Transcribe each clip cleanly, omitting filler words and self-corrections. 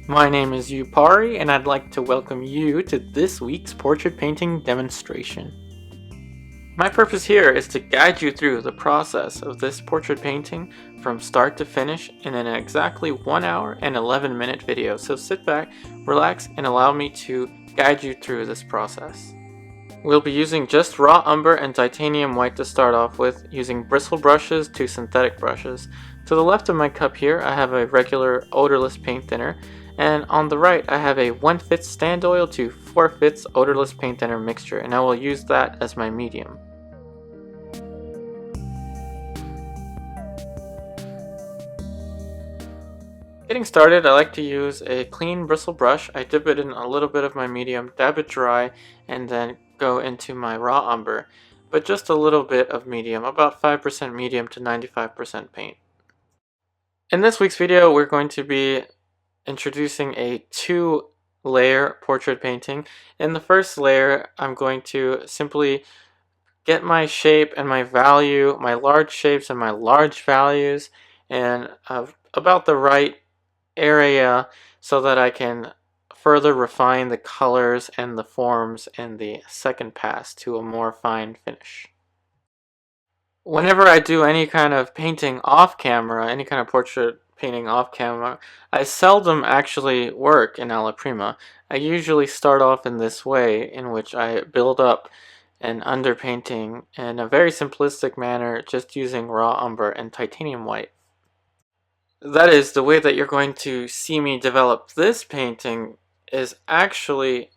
My name is Yupari, and I'd like to welcome you to this week's portrait painting demonstration. My purpose here is to guide you through the process of this portrait painting from start to finish in an exactly 1 hour and 11-minute video, so sit back, relax, and allow me to guide you through this process. We'll be using just raw umber and titanium white to start off with, using bristle brushes to synthetic brushes. To the left of my cup here, I have a regular odorless paint thinner, and on the right I have a 1/5 stand oil to 4/5 odorless paint thinner mixture, and I will use that as my medium. Getting started, I like to use a clean bristle brush. I dip it in a little bit of my medium, dab it dry, and then go into my raw umber, but just a little bit of medium, about 5% medium to 95% paint. In this week's video, we're going to be introducing a 2-layer portrait painting. In the first layer, I'm going to simply get my shape and my value, my large shapes and my large values, and about the right area so that I can further refine the colors and the forms in the second pass to a more fine finish. Whenever I do any kind of painting off camera, any kind of portrait painting off camera, I seldom actually work in Prima. I usually start off in this way, in which I build up an underpainting in a very simplistic manner, just using raw umber and titanium white. That is, the way that you're going to see me develop this painting is actually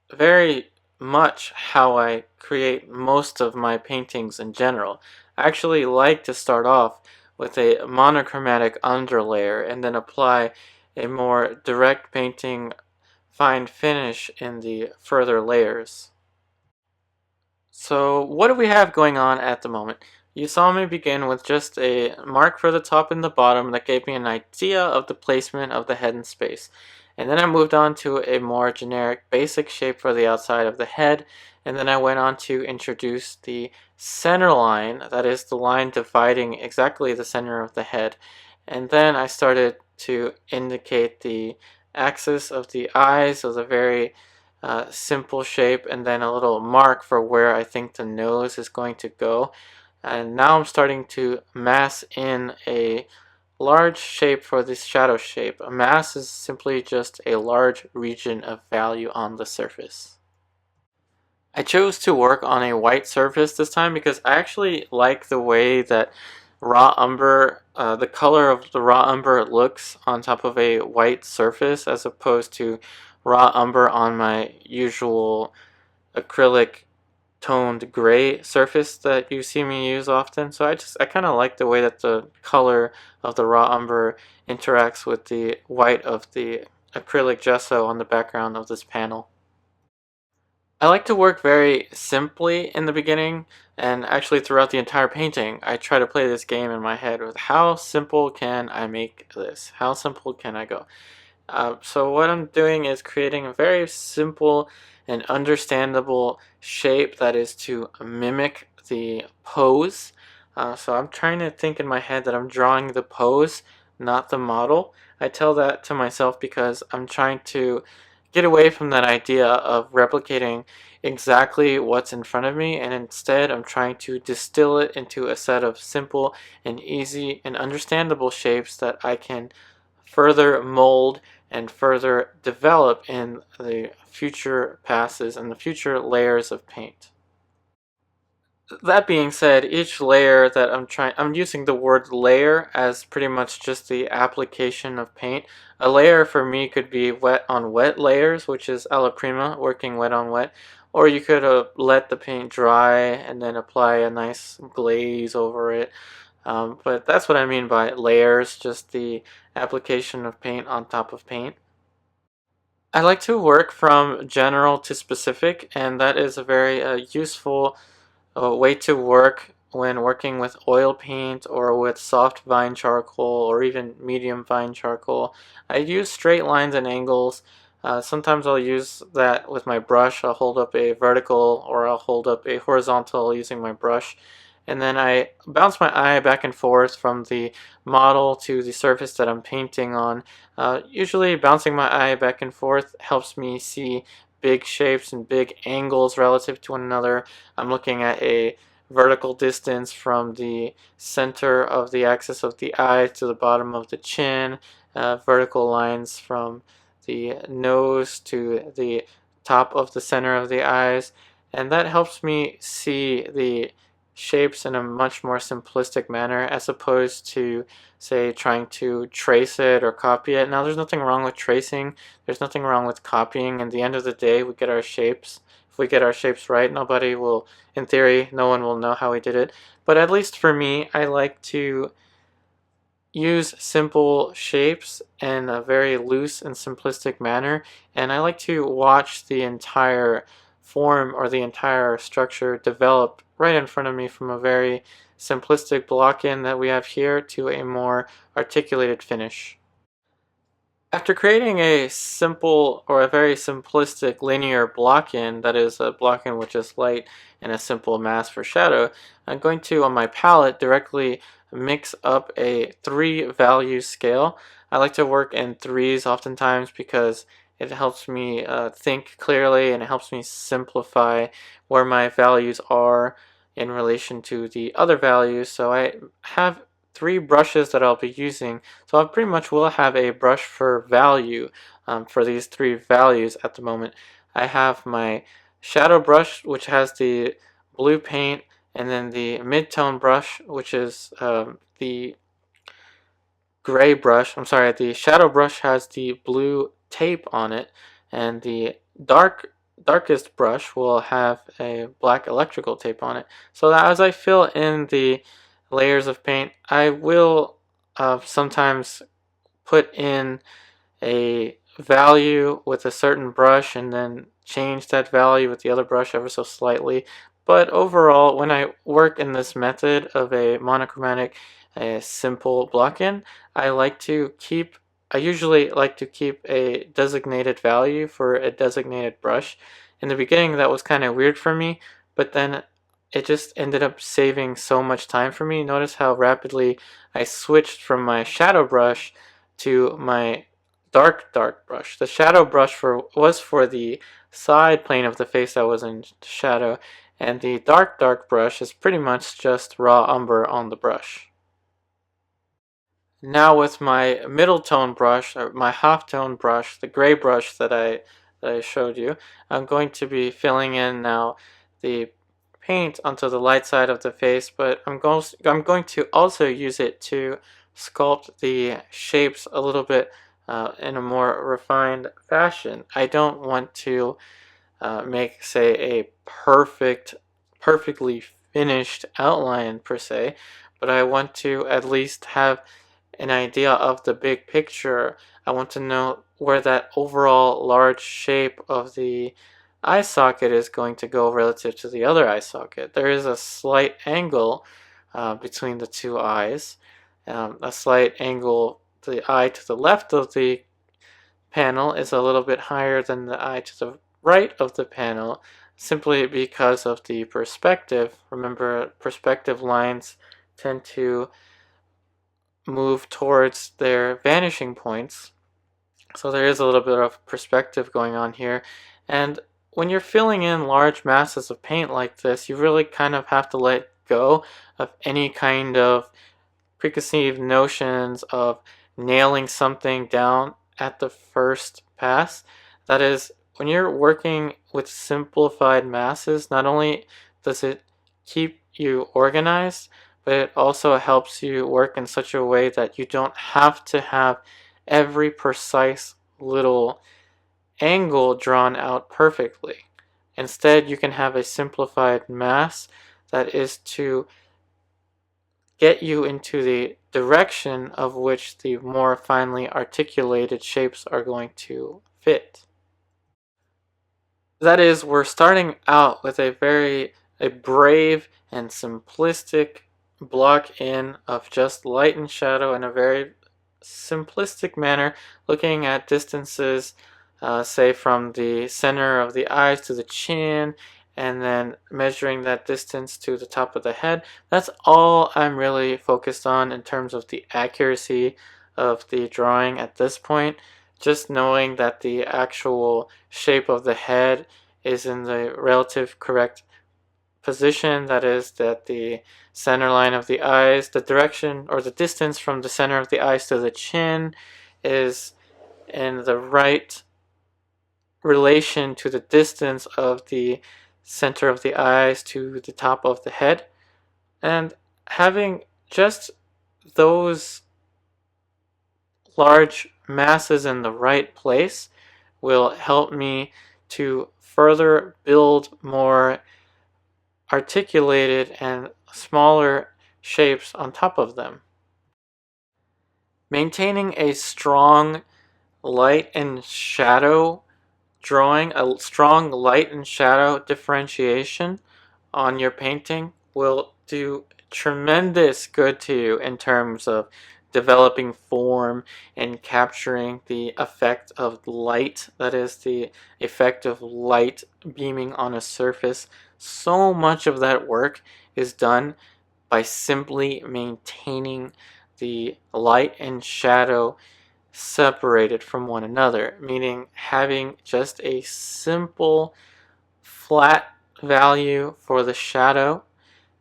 very much how I create most of my paintings in general. I actually like to start off with a monochromatic underlayer and then apply a more direct painting fine finish in the further layers. So what do we have going on at the moment? You saw me begin with just a mark for the top and the bottom that gave me an idea of the placement of the head in space. And then I moved on to a more generic basic shape for the outside of the head, and then I went on to introduce the center line, that is the line dividing exactly the center of the head. And then I started to indicate the axis of the eyes of the very simple shape, and then a little mark for where I think the nose is going to go. And now I'm starting to mass in a large shape for this shadow shape. A mass is simply just a large region of value on the surface. I chose to work on a white surface this time because I actually like the way that raw umber, the color of the raw umber looks on top of a white surface, as opposed to raw umber on my usual acrylic toned gray surface that you see me use often. So I kind of like the way that the color of the raw umber interacts with the white of the acrylic gesso on the background of this panel. I like to work very simply in the beginning, and actually throughout the entire painting I try to play this game in my head with how simple can I make this? How simple can I go? So what I'm doing is creating a very simple and understandable shape that is to mimic the pose. So I'm trying to think in my head that I'm drawing the pose, not the model. I tell that to myself because I'm trying to get away from that idea of replicating exactly what's in front of me, and instead I'm trying to distill it into a set of simple and easy and understandable shapes that I can further mold and further develop in the future passes and the future layers of paint. That being said, each layer that I'm using the word layer as pretty much just the application of paint. A layer for me could be wet on wet layers, which is alla prima, working wet on wet, or you could let the paint dry and then apply a nice glaze over it. But that's what I mean by layers, just the application of paint on top of paint. I like to work from general to specific, and that is a very useful way to work when working with oil paint or with soft vine charcoal or even medium vine charcoal. I use straight lines and angles. Sometimes I'll use that with my brush. I'll hold up a vertical or I'll hold up a horizontal using my brush, and then I bounce my eye back and forth from the model to the surface that I'm painting on. Usually bouncing my eye back and forth helps me see big shapes and big angles relative to one another. I'm looking at a vertical distance from the center of the axis of the eye to the bottom of the chin, vertical lines from the nose to the top of the center of the eyes, and that helps me see the shapes in a much more simplistic manner as opposed to, say, trying to trace it or copy it. Now, there's nothing wrong with tracing, there's nothing wrong with copying. In the end of the day, we get our shapes. If we get our shapes right, nobody will, in theory, no one will know how we did it. But at least for me, I like to use simple shapes in a very loose and simplistic manner, and I like to watch the entire form or the entire structure develop right in front of me, from a very simplistic block-in that we have here to a more articulated finish. After creating a simple or a very simplistic linear block-in, that is a block-in with just light and a simple mask for shadow, I'm going to, on my palette, directly mix up a 3-value scale. I like to work in threes oftentimes because it helps me think clearly, and it helps me simplify where my values are in relation to the other values. So I have 3 brushes that I'll be using. So I pretty much will have a brush for value for these 3 values at the moment. I have my shadow brush, which has the blue paint, and then the mid-tone brush, which is the gray brush. I'm sorry, the shadow brush has the blue tape on it, and the darkest brush will have a black electrical tape on it. So that as I fill in the layers of paint, I will sometimes put in a value with a certain brush and then change that value with the other brush ever so slightly. But overall, when I work in this method of a monochromatic, a simple block-in, I usually like to keep a designated value for a designated brush. In the beginning, that was kind of weird for me, but then it just ended up saving so much time for me. Notice how rapidly I switched from my shadow brush to my dark brush. The shadow brush was for the side plane of the face that was in shadow, and the dark brush is pretty much just raw umber on the brush. Now with my middle tone brush, or my half tone brush, the gray brush that I showed you, I'm going to be filling in now the paint onto the light side of the face, but I'm going to also use it to sculpt the shapes a little bit in a more refined fashion. I don't want to make, say, a perfectly finished outline per se, but I want to at least have an idea of the big picture. I want to know where that overall large shape of the eye socket is going to go relative to the other eye socket. There is a slight angle between the two eyes, a slight angle. The eye to the left of the panel is a little bit higher than the eye to the right of the panel, simply because of the perspective. Remember, perspective lines tend to move towards their vanishing points, so there is a little bit of perspective going on here. And when you're filling in large masses of paint like this, you really kind of have to let go of any kind of preconceived notions of nailing something down at the first pass. That is, when you're working with simplified masses, not only does it keep you organized, but it also helps you work in such a way that you don't have to have every precise little angle drawn out perfectly. Instead, you can have a simplified mass that is to get you into the direction of which the more finely articulated shapes are going to fit. That is, we're starting out with a brave and simplistic block-in of just light and shadow in a very simplistic manner, looking at distances, say from the center of the eyes to the chin, and then measuring that distance to the top of the head. That's all I'm really focused on in terms of the accuracy of the drawing at this point. Just knowing that the actual shape of the head is in the relative correct position, that is, that the center line of the eyes, the direction or the distance from the center of the eyes to the chin is in the right relation to the distance of the center of the eyes to the top of the head. And having just those large masses in the right place will help me to further build more articulated and smaller shapes on top of them. Maintaining a strong light and shadow drawing, a strong light and shadow differentiation on your painting will do tremendous good to you in terms of developing form and capturing the effect of light, that is, the effect of light beaming on a surface. So much of that work is done by simply maintaining the light and shadow separated from one another, meaning having just a simple flat value for the shadow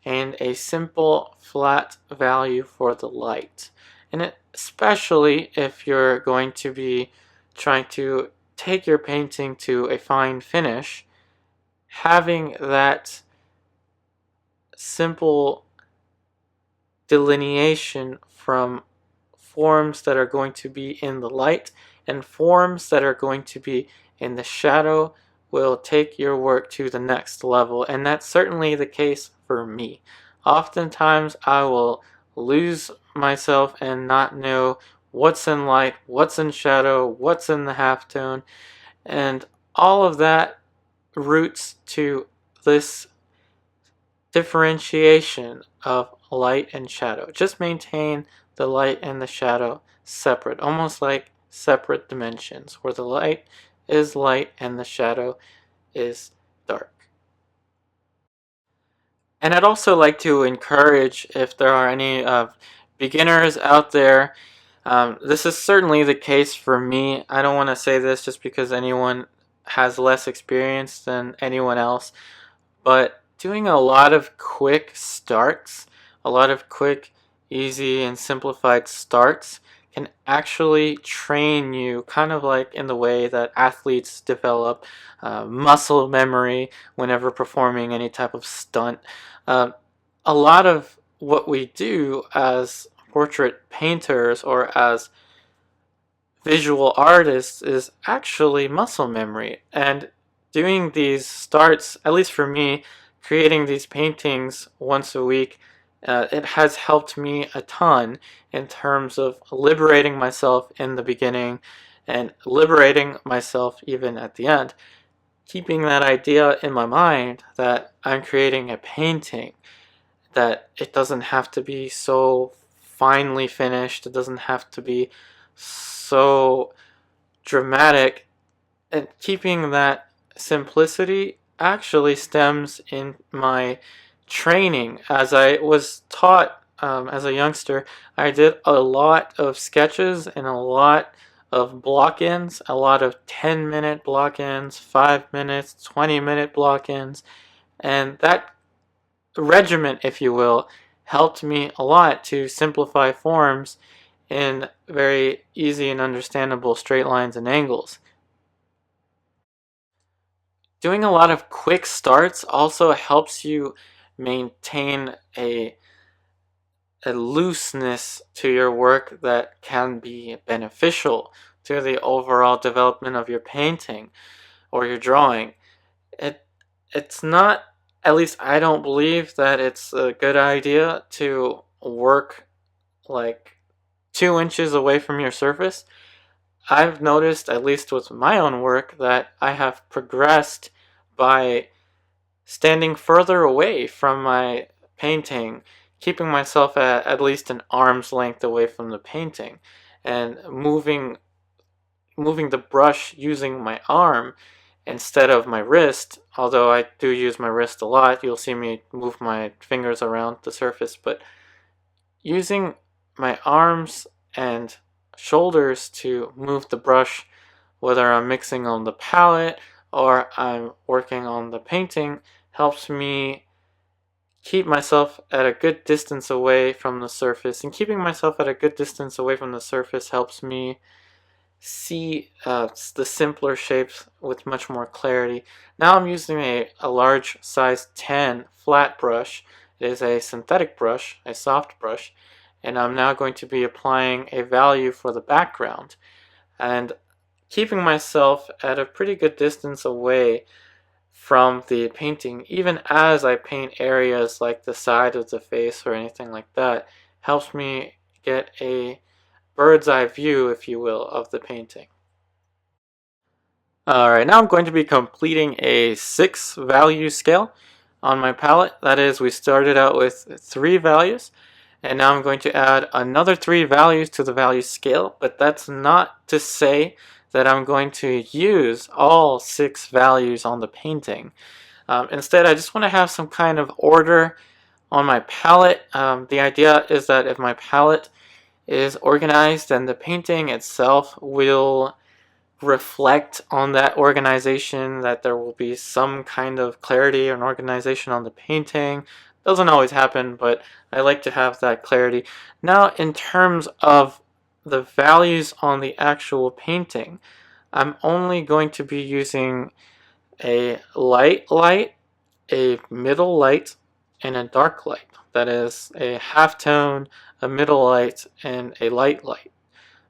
and a simple flat value for the light. And especially if you're going to be trying to take your painting to a fine finish, having that simple delineation from forms that are going to be in the light and forms that are going to be in the shadow will take your work to the next level. And that's certainly the case for me. Oftentimes I will lose myself and not know what's in light, what's in shadow, what's in the halftone, and all of that roots to this differentiation of light and shadow. Just maintain the light and the shadow separate, almost like separate dimensions, where the light is light and the shadow is dark. And I'd also like to encourage, if there are any beginners out there, this is certainly the case for me. I don't want to say this just because anyone has less experience than anyone else, but doing a lot of quick starts, a lot of quick, easy, and simplified starts can actually train you, kind of like in the way that athletes develop muscle memory whenever performing any type of stunt. Uh, a lot of what we do as portrait painters or as visual artists is actually muscle memory. And doing these starts, at least for me, creating these paintings once a week, it has helped me a ton in terms of liberating myself in the beginning and liberating myself even at the end. Keeping that idea in my mind that I'm creating a painting, that it doesn't have to be so finely finished, it doesn't have to be so dramatic, and keeping that simplicity actually stems in my training. As I was taught as a youngster, I did a lot of sketches and a lot of block-ins, a lot of 10-minute block-ins, 5 minutes, 20-minute block-ins, and that regiment, if you will, helped me a lot to simplify forms in very easy and understandable straight lines and angles. Doing a lot of quick starts also helps you maintain a looseness to your work that can be beneficial to the overall development of your painting or your drawing. It it's not, at least I don't believe that it's a good idea to work like 2 inches away from your surface. I've noticed, at least with my own work, that I have progressed by standing further away from my painting, keeping myself at least an arm's length away from the painting, and moving the brush using my arm instead of my wrist, although I do use my wrist a lot. You'll see me move my fingers around the surface, but using my arms and shoulders to move the brush, whether I'm mixing on the palette or I'm working on the painting, helps me keep myself at a good distance away from the surface. And keeping myself at a good distance away from the surface helps me see the simpler shapes with much more clarity. Now I'm using a large size 10 flat brush. It is a synthetic brush, a soft brush, and I'm now going to be applying a value for the background and keeping myself at a pretty good distance away from the painting, even as I paint areas like the side of the face or anything like that, helps me get a bird's eye view, if you will, of the painting. Alright, now I'm going to be completing a 6 value scale on my palette. That is, we started out with 3 values, and now I'm going to add another 3 values to the value scale, but that's not to say that I'm going to use all 6 values on the painting. Instead, I just want to have some kind of order on my palette. The idea is that if my palette is organized, then the painting itself will reflect on that organization, that there will be some kind of clarity and organization on the painting. Doesn't always happen, but I like to have that clarity. Now, in terms of the values on the actual painting, I'm only going to be using a light light, a middle light, and a dark light. That is a halftone, a middle light, and a light light.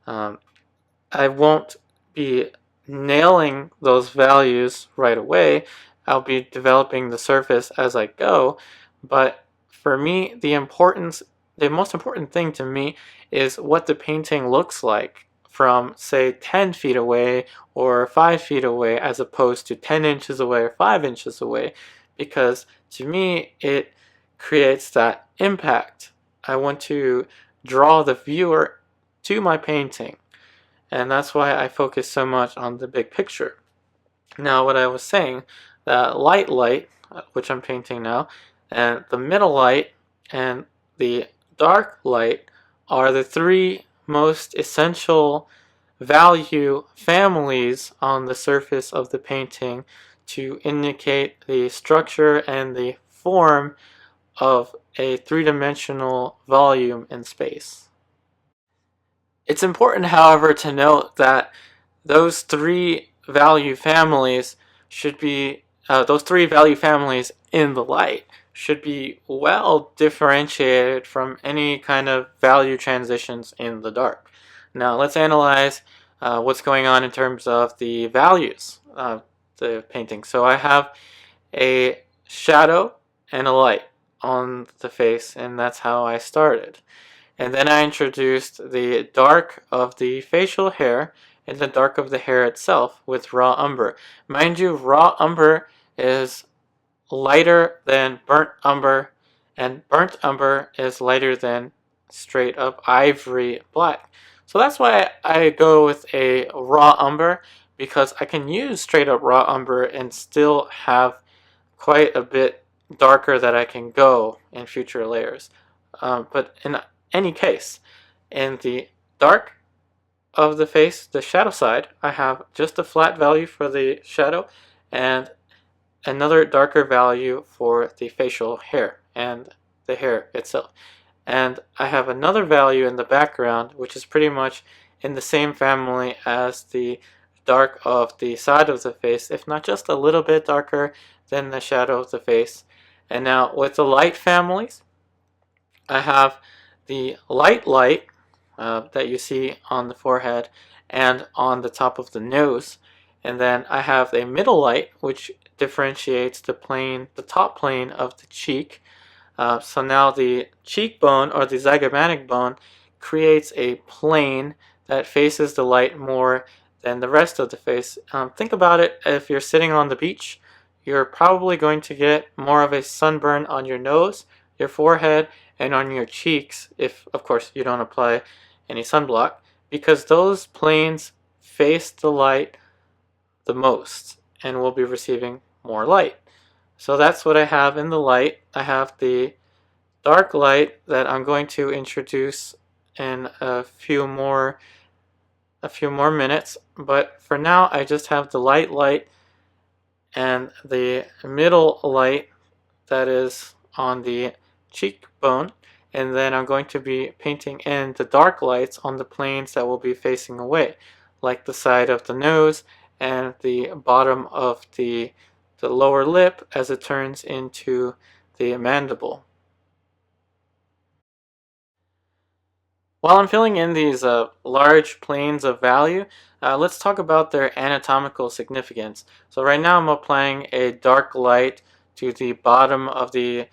I won't be nailing those values right away. I'll be developing the surface as I go, but for me, the most important thing to me is what the painting looks like from, say, 10 feet away or 5 feet away, as opposed to 10 inches away or 5 inches away, because to me, it creates that impact. I want to draw the viewer to my painting, and that's why I focus so much on the big picture. Now, what I was saying, the light light, which I'm painting now, and the middle light and the dark light are the 3 most essential value families on the surface of the painting to indicate the structure and the form of a 3-dimensional volume in space. It's important, however, to note that those 3 value families should be those 3 value families in the light should be well differentiated from any kind of value transitions in the dark. Now let's analyze what's going on in terms of the values of the painting. So I have a shadow and a light on the face, and that's how I started. And then I introduced the dark of the facial hair and the dark of the hair itself with raw umber. Mind you, raw umber is lighter than burnt umber, and burnt umber is lighter than straight up ivory black. So that's why I go with a raw umber, because I can use straight up raw umber and still have quite a bit darker that I can go in future layers. But in any case, in the dark of the face, the shadow side, I have just a flat value for the shadow and another darker value for the facial hair and the hair itself. And I have another value in the background, which is pretty much in the same family as the dark of the side of the face, if not just a little bit darker than the shadow of the face. And now with the light families, I have the light light that you see on the forehead and on the top of the nose. And then I have a middle light, which differentiates the top plane of the cheek. So now the cheekbone, or the zygomatic bone, creates a plane that faces the light more than the rest of the face. Think about it, if you're sitting on the beach, you're probably going to get more of a sunburn on your nose, your forehead, and on your cheeks, if of course you don't apply any sunblock, because those planes face the light the most. and we'll be receiving more light. So that's what I have in the light. I have the dark light that I'm going to introduce in a few more minutes, but for now I just have the light and the middle light that is on the cheekbone, and then I'm going to be painting in the dark lights on the planes that will be facing away, like the side of the nose and the bottom of the lower lip as it turns into the mandible. While I'm filling in these large planes of value, let's talk about their anatomical significance. So right now I'm applying a dark light to the bottom of the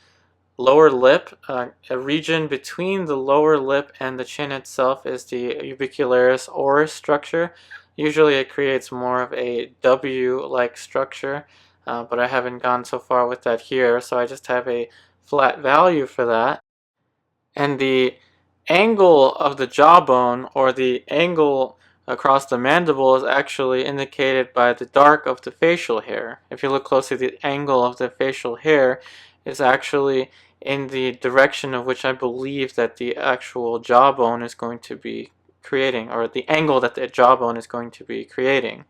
lower lip. A region between the lower lip and the chin itself is the ubicularis oris structure. Usually it creates more of a W-like structure, but I haven't gone so far with that here, so I just have a flat value for that. And the angle of the jawbone, or the angle across the mandible, is actually indicated by the dark of the facial hair. If you look closely, the angle of the facial hair is actually in the direction of which I believe that the actual jawbone is going to be creating, or the angle that the jawbone is going to be creating.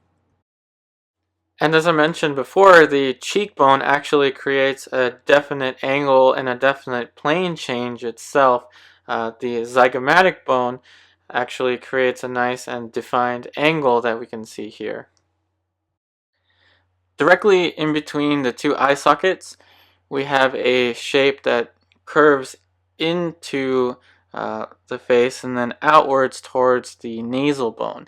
And as I mentioned before, the cheekbone actually creates a definite angle and a definite plane change itself. The zygomatic bone actually creates a nice and defined angle that we can see here. Directly in between the two eye sockets, we have a shape that curves into the face and then outwards towards the nasal bone.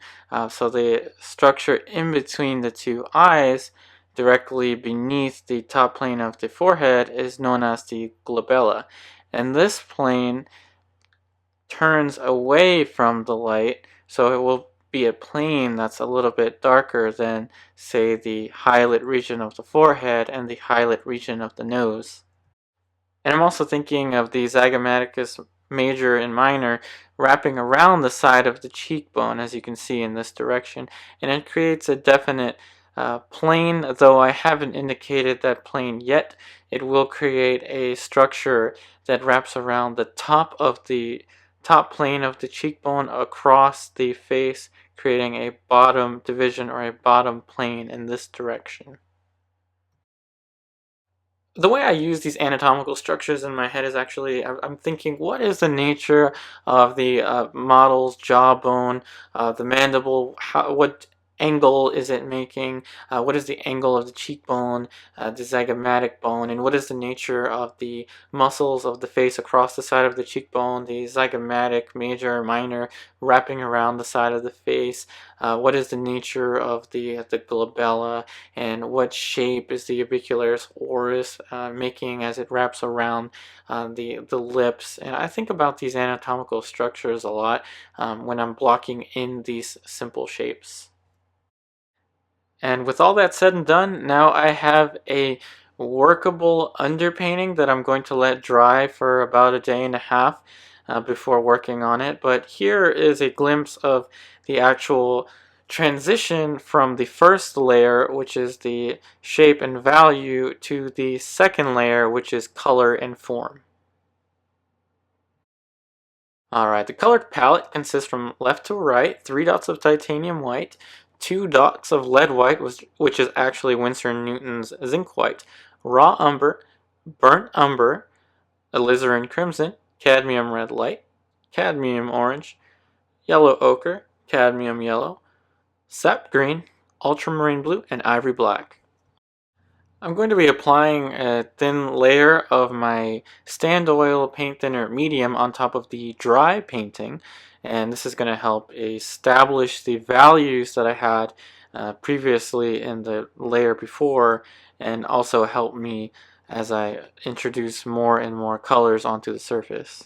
So the structure in between the two eyes, directly beneath the top plane of the forehead, is known as the glabella. And this plane turns away from the light, so it will be a plane that's a little bit darker than, say, the highlight region of the forehead and the highlight region of the nose. And I'm also thinking of the zygomaticus major and minor wrapping around the side of the cheekbone, as you can see in this direction, and it creates a definite plane. Though I haven't indicated that plane yet, it will create a structure that wraps around the top plane of the cheekbone across the face, creating a bottom division or a bottom plane in this direction. The way I use these anatomical structures in my head is actually, I'm thinking, what is the nature of the model's jawbone, the mandible, what angle is it making, what is the angle of the cheekbone, the zygomatic bone, and what is the nature of the muscles of the face across the side of the cheekbone, the zygomatic major or minor wrapping around the side of the face, what is the nature of the glabella, and what shape is the ubicularis oris making as it wraps around the lips. And I think about these anatomical structures a lot when I'm blocking in these simple shapes. And with all that said and done, now I have a workable underpainting that I'm going to let dry for about a day and a half before working on it. But here is a glimpse of the actual transition from the first layer, which is the shape and value, to the second layer, which is color and form. Alright, the colored palette consists from left to right, 3 dots of titanium white, 2 dots of lead white, which is actually Winsor & Newton's zinc white, raw umber, burnt umber, alizarin crimson, cadmium red light, cadmium orange, yellow ochre, cadmium yellow, sap green, ultramarine blue, and ivory black. I'm going to be applying a thin layer of my stand oil paint thinner medium on top of the dry painting, and this is going to help establish the values that I had previously in the layer before, and also help me as I introduce more and more colors onto the surface.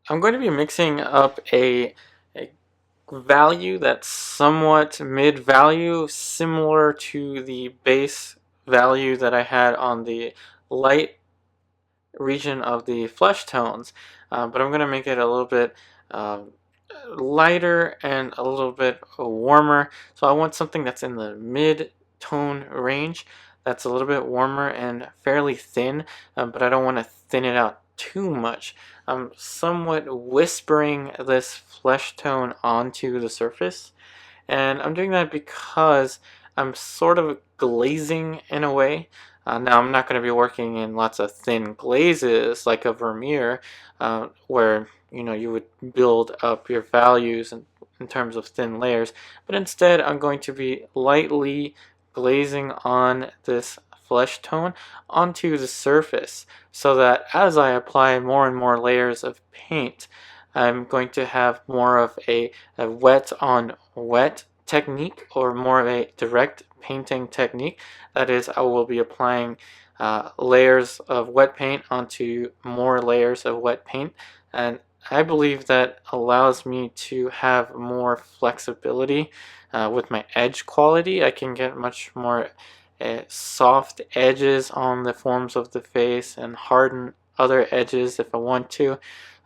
I'm going to be mixing up a value that's somewhat mid-value, similar to the base value that I had on the light region of the flesh tones, but I'm going to make it a little bit lighter and a little bit warmer. So I want something that's in the mid tone range that's a little bit warmer and fairly thin, but I don't want to thin it out too much. I'm somewhat whispering this flesh tone onto the surface, and I'm doing that because I'm sort of glazing in a way. Now I'm not going to be working in lots of thin glazes like a Vermeer, where you would build up your values in terms of thin layers, but instead I'm going to be lightly glazing on this flesh tone onto the surface, so that as I apply more and more layers of paint, I'm going to have more of a wet on wet technique, or more of a direct painting technique. That is, I will be applying layers of wet paint onto more layers of wet paint, and I believe that allows me to have more flexibility with my edge quality. I can get much more soft edges on the forms of the face and harden other edges if I want to,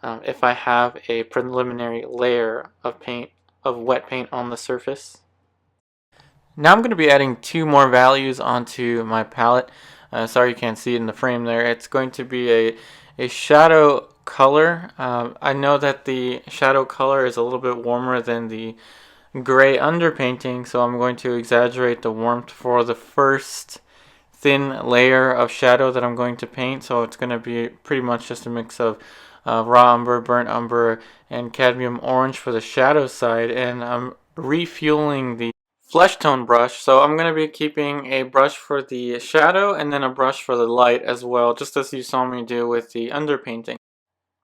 if I have a preliminary layer of paint, of wet paint on the surface. Now I'm going to be adding two more values onto my palette. Sorry you can't see it in the frame there. It's going to be a shadow color. I know that the shadow color is a little bit warmer than the gray underpainting, so I'm going to exaggerate the warmth for the first thin layer of shadow that I'm going to paint. So it's going to be pretty much just a mix of raw umber, burnt umber, and cadmium orange for the shadow side, and I'm refueling the flesh tone brush. So I'm going to be keeping a brush for the shadow and then a brush for the light as well, just as you saw me do with the underpainting.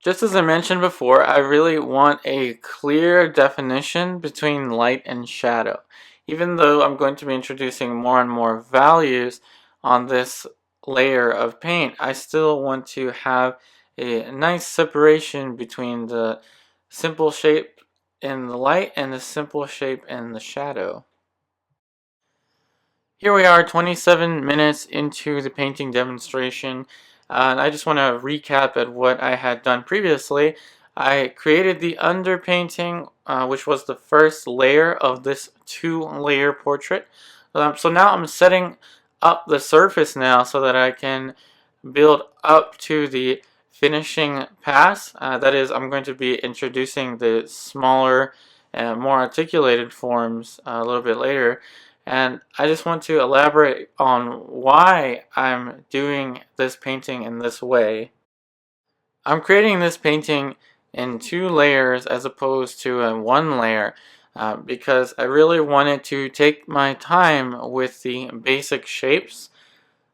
Just as I mentioned before, I really want a clear definition between light and shadow. Even though I'm going to be introducing more and more values on this layer of paint, I still want to have a nice separation between the simple shape in the light and the simple shape in the shadow. Here we are 27 minutes into the painting demonstration, and I just want to recap at what I had done previously. I created the underpainting, which was the first layer of this two-layer portrait. So now I'm setting up the surface now so that I can build up to the finishing pass. That is, I'm going to be introducing the smaller and more articulated forms a little bit later. And I just want to elaborate on why I'm doing this painting in this way. I'm creating this painting in two layers as opposed to a one layer, because I really wanted to take my time with the basic shapes.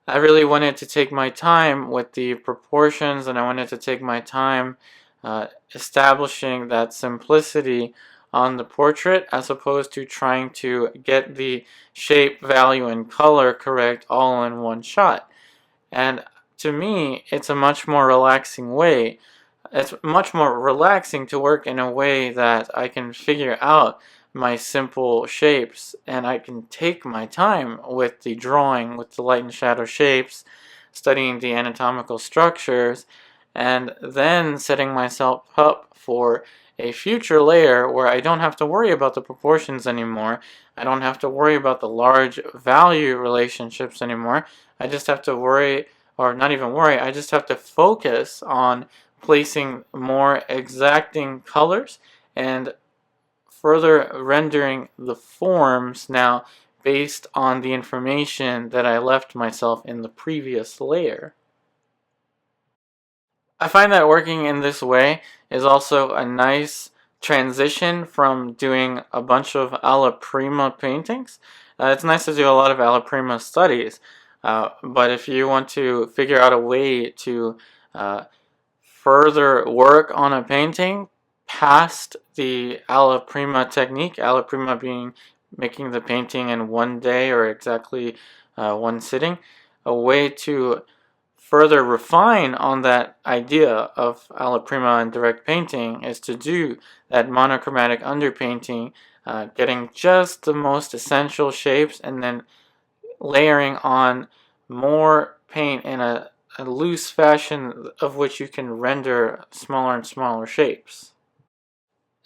I really wanted to take my time with the proportions, and I wanted to take my time establishing that simplicity on the portrait, as opposed to trying to get the shape, value, and color correct all in one shot. And to me, it's a much more relaxing way. It's much more relaxing to work in a way that I can figure out my simple shapes, and I can take my time with the drawing, with the light and shadow shapes, studying the anatomical structures, and then setting myself up for a future layer where I don't have to worry about the proportions anymore. I don't have to worry about the large value relationships anymore. I just have to worry, or not even worry, I just have to focus on placing more exacting colors and further rendering the forms now based on the information that I left myself in the previous layer. I find that working in this way is also a nice transition from doing a bunch of alla prima paintings. It's nice to do a lot of alla prima studies, but if you want to figure out a way to further work on a painting past the alla prima technique, alla prima being making the painting in one day or exactly one sitting, a way to further refine on that idea of alla prima and direct painting is to do that monochromatic underpainting, getting just the most essential shapes and then layering on more paint in a loose fashion of which you can render smaller and smaller shapes.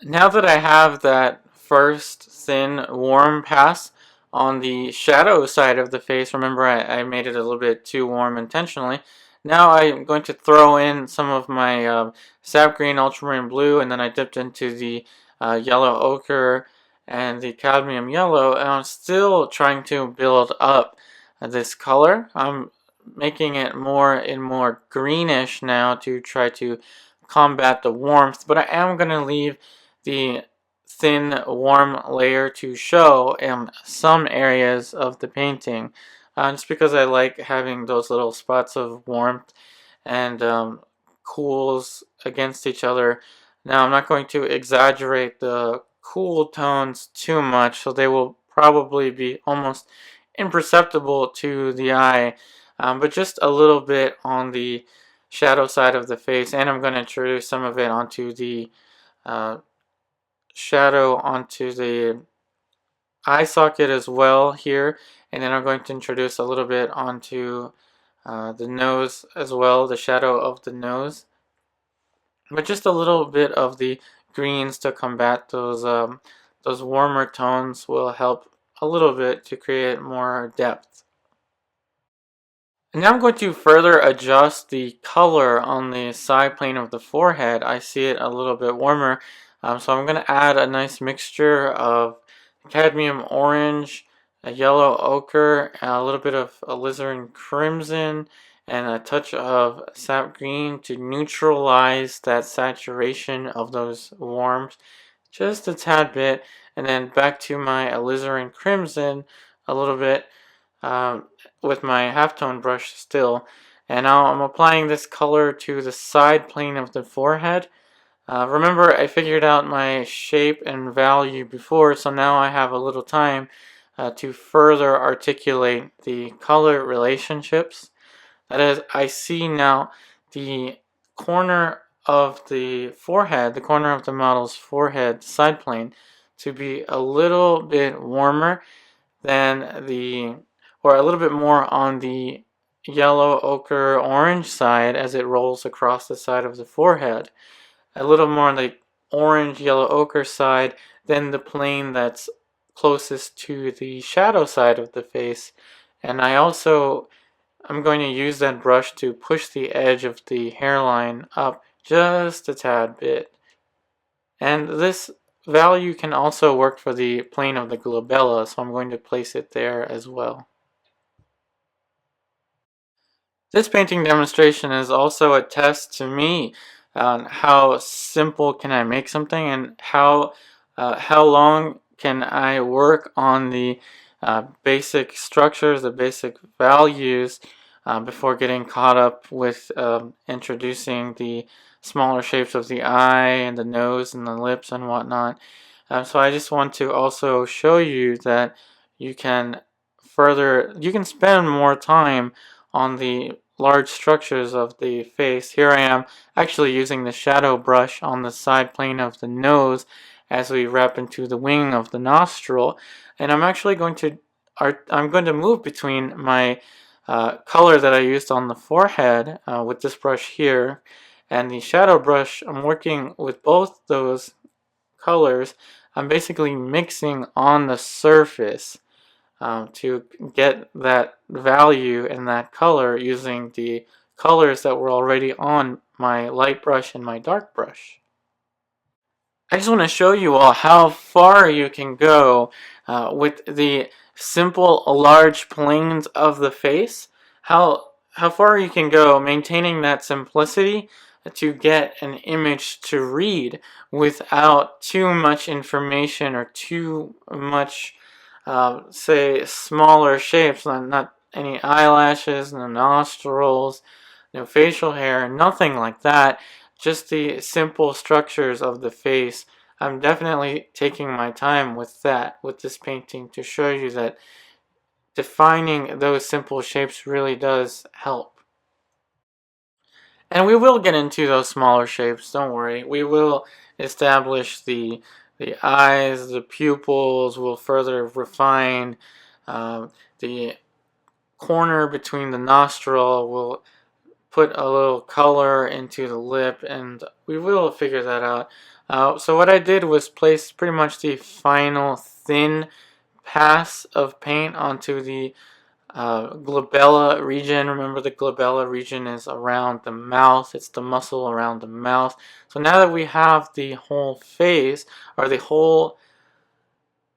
Now that I have that first thin warm pass on the shadow side of the face. Remember, I made it a little bit too warm intentionally. Now I'm going to throw in some of my sap green, ultramarine blue, and then I dipped into the yellow ochre and the cadmium yellow, and I'm still trying to build up this color. I'm making it more and more greenish now to try to combat the warmth, but I am going to leave the thin warm layer to show in some areas of the painting, just because I like having those little spots of warmth and cools against each other. Now I'm not going to exaggerate the cool tones too much, so they will probably be almost imperceptible to the eye, but just a little bit on the shadow side of the face, and I'm going to introduce some of it onto the uh, shadow onto the eye socket as well here, and then I'm going to introduce a little bit onto the nose as well, the shadow of the nose, but just a little bit of the greens to combat those warmer tones will help a little bit to create more depth. And now I'm going to further adjust the color on the side plane of the forehead. I see it a little bit warmer, so I'm going to add a nice mixture of cadmium orange, a yellow ochre, a little bit of alizarin crimson, and a touch of sap green to neutralize that saturation of those warmth just a tad bit, and then back to my alizarin crimson a little bit um, with my halftone brush still. And now I'm applying this color to the side plane of the forehead. Remember, I figured out my shape and value before, so now I have a little time to further articulate the color relationships. That is, I see now the corner of the forehead, the corner of the model's forehead side plane, to be a little bit warmer than or a little bit more on the yellow, ochre, orange side as it rolls across the side of the forehead. A little more on the orange, yellow, ochre side than the plane that's closest to the shadow side of the face. And I'm going to use that brush to push the edge of the hairline up just a tad bit. And this value can also work for the plane of the glabella, so I'm going to place it there as well. This painting demonstration is also a test to me on how simple can I make something, and how long can I work on the basic structures, the basic values, before getting caught up with introducing the smaller shapes of the eye and the nose and the lips and whatnot. So I just want to also show you that you can spend more time on the large structures of the face. Here I am actually using the shadow brush on the side plane of the nose as we wrap into the wing of the nostril, and I'm actually going to move between my color that I used on the forehead with this brush here and the shadow brush. I'm working with both those colors. I'm basically mixing on the surface to get that value and that color using the colors that were already on my light brush and my dark brush. I just want to show you all how far you can go with the simple large planes of the face. How far you can go maintaining that simplicity to get an image to read without too much information or too much, say, smaller shapes, not any eyelashes, no nostrils, no facial hair, nothing like that. Just the simple structures of the face. I'm definitely taking my time with this painting, to show you that defining those simple shapes really does help. And we will get into those smaller shapes, don't worry. We will establish the eyes, the pupils, we'll further refine the corner between the nostril, we'll put a little color into the lip, and we will figure that out. So what I did was place pretty much the final thin pass of paint onto the glabella region. Remember, the glabella region is around the mouth. It's the muscle around the mouth. So now that we have the whole face, or the whole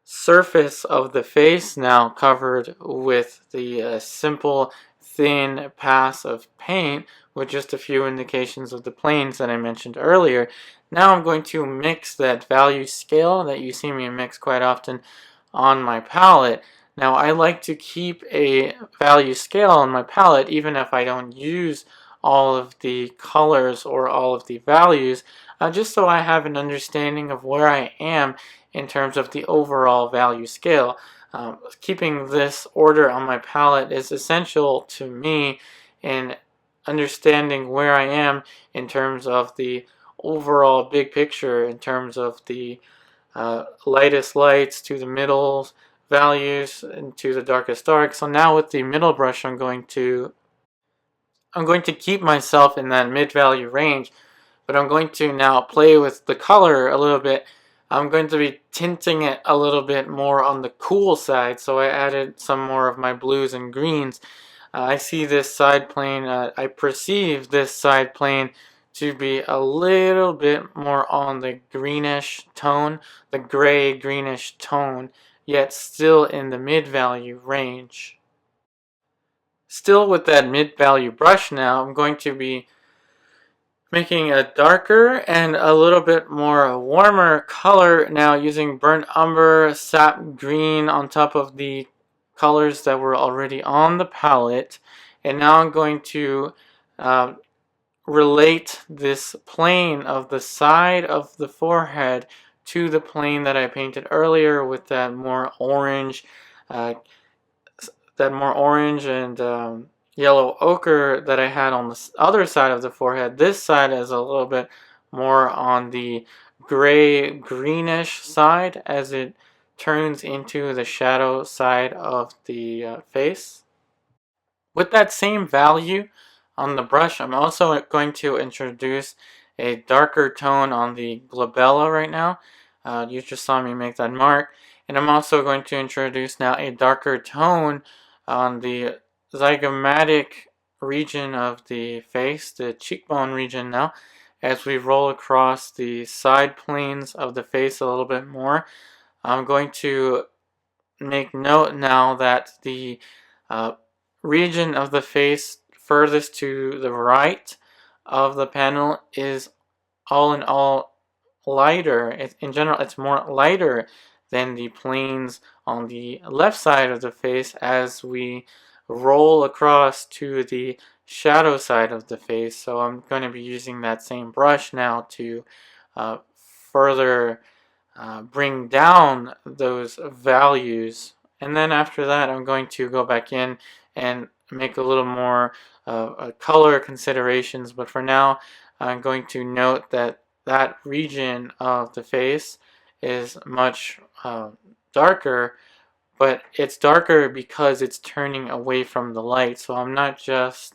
surface of the face now covered with the simple thin pass of paint with just a few indications of the planes that I mentioned earlier, now I'm going to mix that value scale that you see me mix quite often on my palette. Now I like to keep a value scale on my palette even if I don't use all of the colors or all of the values, just so I have an understanding of where I am in terms of the overall value scale. Keeping this order on my palette is essential to me in understanding where I am in terms of the overall big picture, in terms of the lightest lights to the middle values and to the darkest dark. So now with the middle brush, I'm going to keep myself in that mid-value range, but I'm going to now play with the color a little bit. I'm going to be tinting it a little bit more on the cool side, so I added some more of my blues and greens. I see this side plane, I perceive this side plane to be a little bit more on the greenish tone, the gray greenish tone, yet still in the mid-value range. Still with that mid-value brush now, I'm going to be making a darker and a little bit more warmer color now using burnt umber, sap green on top of the colors that were already on the palette. And now I'm going to relate this plane of the side of the forehead to the plane that I painted earlier with that more orange uh, and yellow ochre that I had on the other side of the forehead. This side is a little bit more on the gray greenish side as it turns into the shadow side of the face. With that same value on the brush, I'm also going to introduce a darker tone on the glabella right now. You just saw me make that mark. And I'm also going to introduce now a darker tone on the zygomatic region of the face, the cheekbone region now, as we roll across the side planes of the face a little bit more. I'm going to make note now that the uh, region of the face furthest to the right of the panel is all in all lighter. In general, it's more lighter than the planes on the left side of the face as we roll across to the shadow side of the face. So I'm going to be using that same brush now to further bring down those values. And then after that, I'm going to go back in and make a little more color considerations. But for now, I'm going to note that that region of the face is much darker, but it's darker because it's turning away from the light. So I'm not just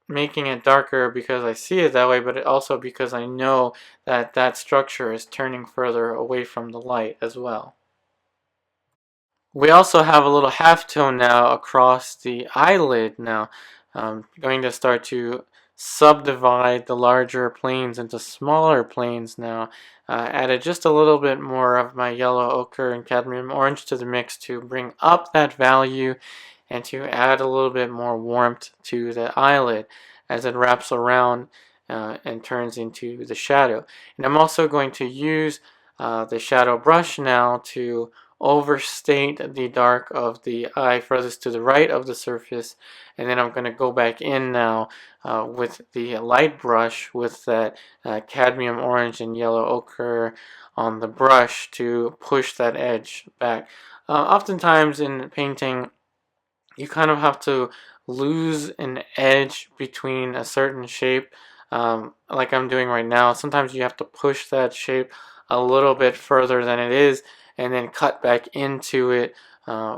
making it darker because I see it that way, but also because I know that that structure is turning further away from the light as well. We also have a little halftone now across the eyelid now. I'm going to start to subdivide the larger planes into smaller planes now. Added just a little bit more of my yellow ochre and cadmium orange to the mix to bring up that value and to add a little bit more warmth to the eyelid as it wraps around and turns into the shadow. And I'm also going to use the shadow brush now to overstate the dark of the eye furthest to the right of the surface, and then I'm going to go back in now with the light brush with that cadmium orange and yellow ochre on the brush to push that edge back. Oftentimes in painting, you kind of have to lose an edge between a certain shape, like I'm doing right now. Sometimes you have to push that shape a little bit further than it is and then cut back into it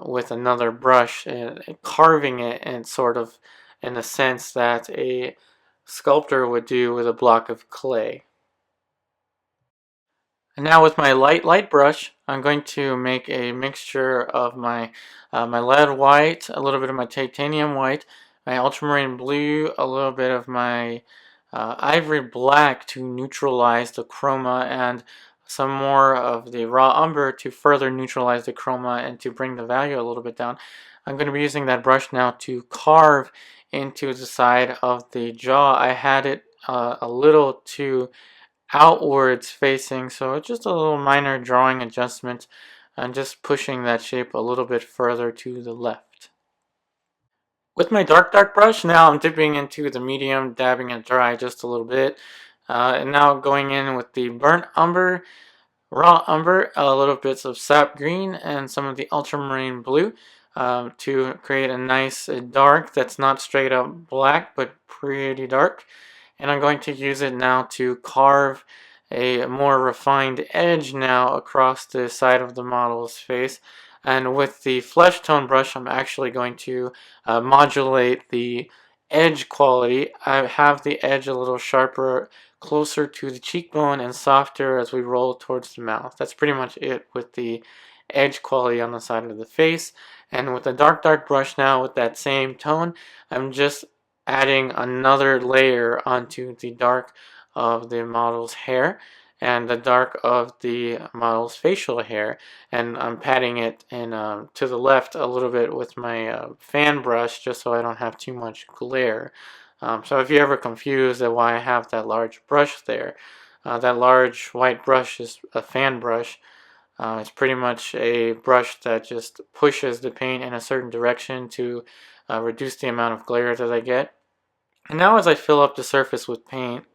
with another brush and carving it, and sort of in a sense that a sculptor would do with a block of clay. And now with my light brush, I'm going to make a mixture of my lead white, a little bit of my titanium white, my ultramarine blue, a little bit of my ivory black to neutralize the chroma, and some more of the raw umber to further neutralize the chroma and to bring the value a little bit down. I'm going to be using that brush now to carve into the side of the jaw. I had it a little too outwards facing, so just a little minor drawing adjustment and just pushing that shape a little bit further to the left. With my dark brush, now I'm dipping into the medium, dabbing it dry just a little bit, and now going in with the burnt umber, raw umber, a little bits of sap green, and some of the ultramarine blue to create a nice dark that's not straight up black but pretty dark. And I'm going to use it now to carve a more refined edge now across the side of the model's face. And with the flesh tone brush, I'm actually going to modulate the edge quality. I have the edge a little sharper, closer to the cheekbone, and softer as we roll towards the mouth. That's pretty much it with the edge quality on the side of the face. And with the dark brush now with that same tone, I'm just adding another layer onto the dark of the model's hair and the dark of the model's facial hair, and I'm patting it in to the left a little bit with my fan brush just so I don't have too much glare. So if you're ever confused at why I have that large brush there, that large white brush is a fan brush. It's pretty much a brush that just pushes the paint in a certain direction to reduce the amount of glare that I get. And now as I fill up the surface with paint,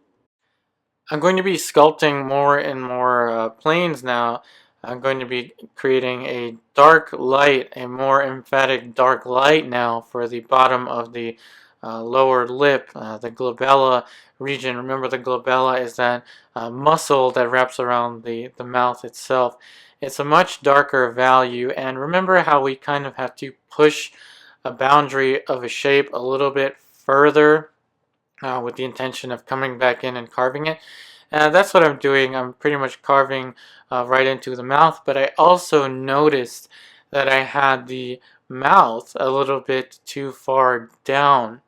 I'm going to be sculpting more and more planes now. I'm going to be creating a dark light, a more emphatic dark light now for the bottom of the lower lip, the glabella region. Remember, the glabella is that muscle that wraps around the mouth itself. It's a much darker value, and remember how we kind of have to push a boundary of a shape a little bit further with the intention of coming back in and carving it. That's what I'm doing. I'm pretty much carving right into the mouth, but I also noticed that I had the mouth a little bit too far down.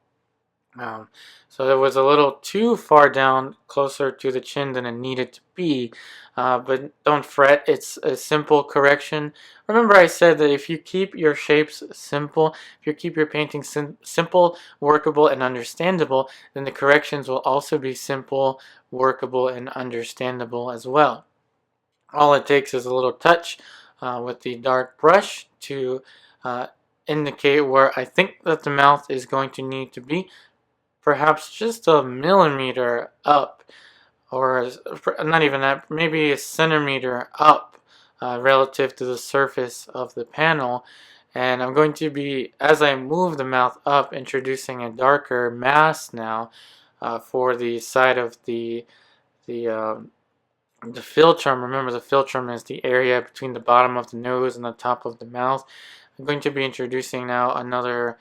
Um, so it was a little too far down, closer to the chin than it needed to be. But don't fret, it's a simple correction. Remember I said that if you keep your shapes simple, if you keep your painting simple, workable, and understandable, then the corrections will also be simple, workable, and understandable as well. All it takes is a little touch with the dark brush to indicate where I think that the mouth is going to need to be, perhaps just a millimeter up, or not even that, maybe a centimeter up relative to the surface of the panel. And I'm going to be, as I move the mouth up, introducing a darker mask now for the side of the philtrum. Remember, the philtrum is the area between the bottom of the nose and the top of the mouth. I'm going to be introducing now another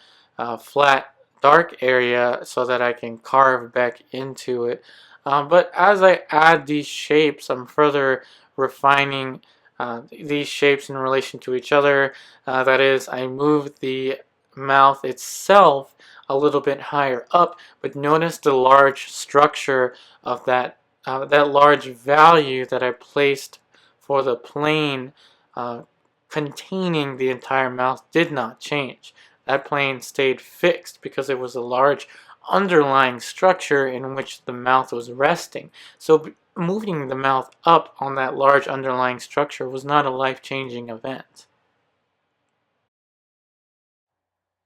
flat dark area so that I can carve back into it. But as I add these shapes, I'm further refining these shapes in relation to each other. That is, I move the mouth itself a little bit higher up, but notice the large structure of that large value that I placed for the plane containing the entire mouth did not change. That plane stayed fixed because it was a large underlying structure in which the mouth was resting. So moving the mouth up on that large underlying structure was not a life-changing event.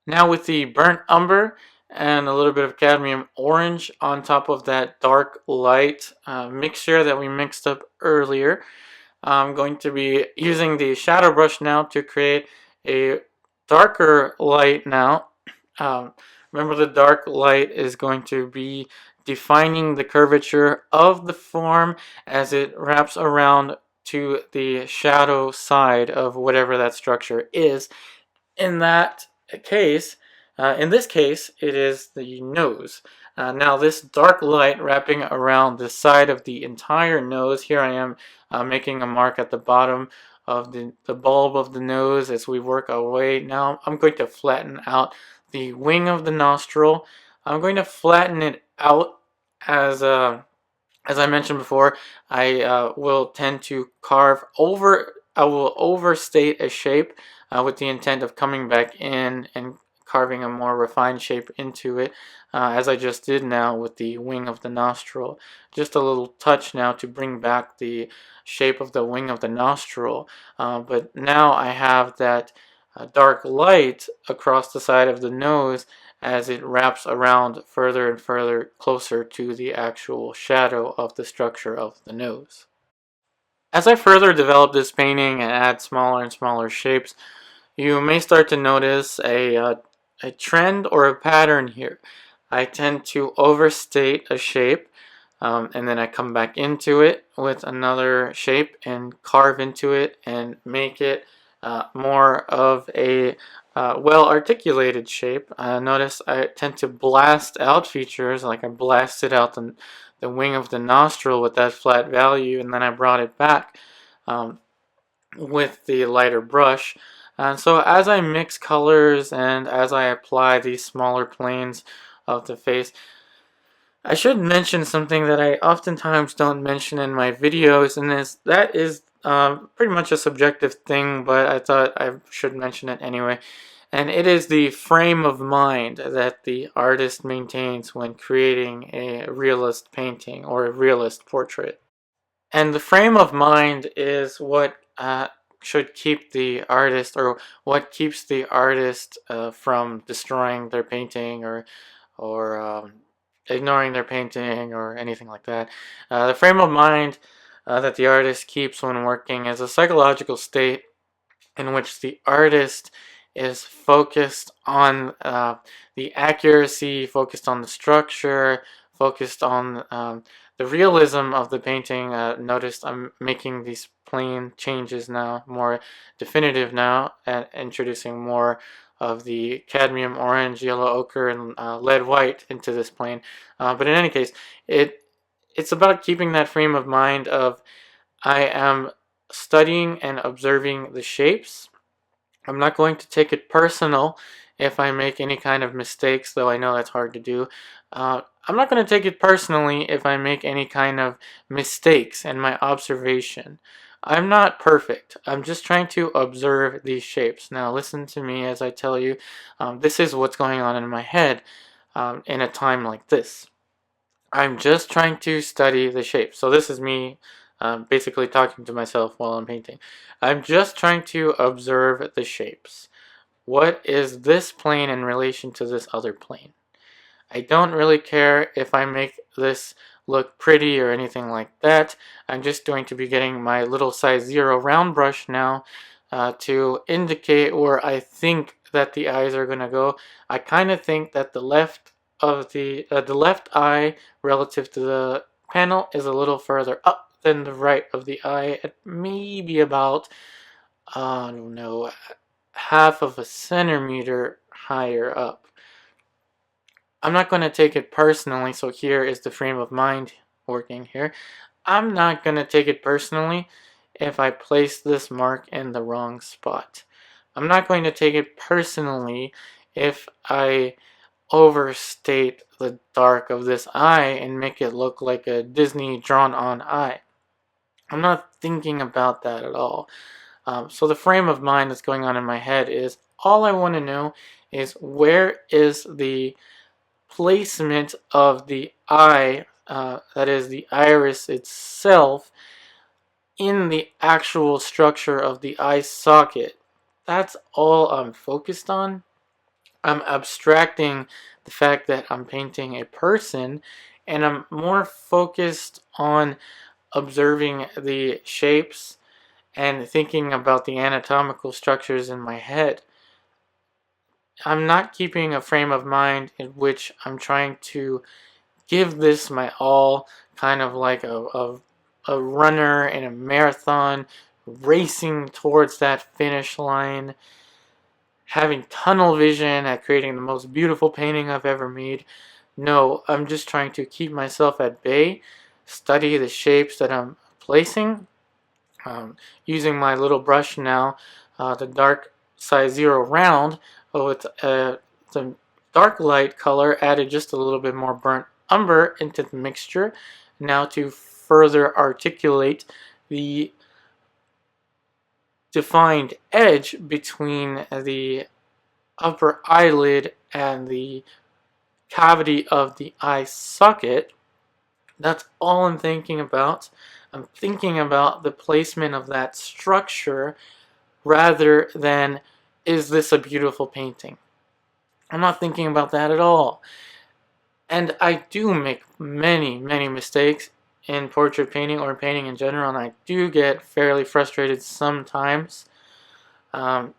Now with the burnt umber and a little bit of cadmium orange on top of that dark light mixture that we mixed up earlier, I'm going to be using the shadow brush now to create a darker light now. Remember, the dark light is going to be defining the curvature of the form as it wraps around to the shadow side of whatever that structure is. In that case, in this case, it is the nose. Now this dark light wrapping around the side of the entire nose. Here I am making a mark at the bottom of the bulb of the nose as we work our way. Now I'm going to flatten out the wing of the nostril. I'm going to flatten it out as I mentioned before. I will tend to carve over, I will overstate a shape with the intent of coming back in and carving a more refined shape into it, as I just did now with the wing of the nostril. Just a little touch now to bring back the shape of the wing of the nostril. But now I have that dark light across the side of the nose as it wraps around further and further closer to the actual shadow of the structure of the nose. As I further develop this painting and add smaller and smaller shapes, you may start to notice a trend or a pattern here. I tend to overstate a shape, and then I come back into it with another shape and carve into it and make it more of a well articulated shape. Notice I tend to blast out features, like I blasted out the wing of the nostril with that flat value, and then I brought it back um, with the lighter brush. And so as I mix colors and as I apply these smaller planes of the face, I should mention something that I oftentimes don't mention in my videos, and that is pretty much a subjective thing, but I thought I should mention it anyway. And it is the frame of mind that the artist maintains when creating a realist painting or a realist portrait. And the frame of mind is what should keep the artist, or what keeps the artist from destroying their painting or ignoring their painting or anything like that. The frame of mind that the artist keeps when working is a psychological state in which the artist is focused on the accuracy, focused on the structure, focused on the realism of the painting. Notice I'm making these plane changes now, more definitive now, and introducing more of the cadmium orange, yellow ochre, and lead white into this plane. But in any case, it's about keeping that frame of mind of I am studying and observing the shapes. I'm not going to take it personal if I make any kind of mistakes, though I know that's hard to do. I'm not going to take it personally if I make any kind of mistakes in my observation. I'm not perfect. I'm just trying to observe these shapes. Now listen to me as I tell you, this is what's going on in my head in a time like this. I'm just trying to study the shapes. So this is me basically talking to myself while I'm painting. I'm just trying to observe the shapes. What is this plane in relation to this other plane? I don't really care if I make this look pretty or anything like that. I'm just going to be getting my little size 0 round brush now to indicate where I think that the eyes are going to go. I kind of think that the left eye relative to the panel is a little further up than the right of the eye, at maybe about I don't know, half of a centimeter higher up. I'm not going to take it personally, so here is the frame of mind working here. I'm not going to take it personally if I place this mark in the wrong spot. I'm not going to take it personally if I overstate the dark of this eye and make it look like a Disney drawn on eye. I'm not thinking about that at all. So the frame of mind that's going on in my head is, all I want to know is where is the placement of the eye, that is the iris itself, in the actual structure of the eye socket. That's all I'm focused on. I'm abstracting the fact that I'm painting a person, and I'm more focused on observing the shapes and thinking about the anatomical structures in my head. I'm not keeping a frame of mind in which I'm trying to give this my all, kind of like a runner in a marathon racing towards that finish line, having tunnel vision at creating the most beautiful painting I've ever made. No, I'm just trying to keep myself at bay, study the shapes that I'm placing, using my little brush now, the dark size 0 round, with the dark light color added just a little bit more burnt umber into the mixture, now to further articulate the defined edge between the upper eyelid and the cavity of the eye socket. That's all I'm thinking about. I'm thinking about the placement of that structure rather than, is this a beautiful painting? I'm not thinking about that at all. And I do make many, many mistakes in portrait painting or painting in general, and I do get fairly frustrated sometimes. So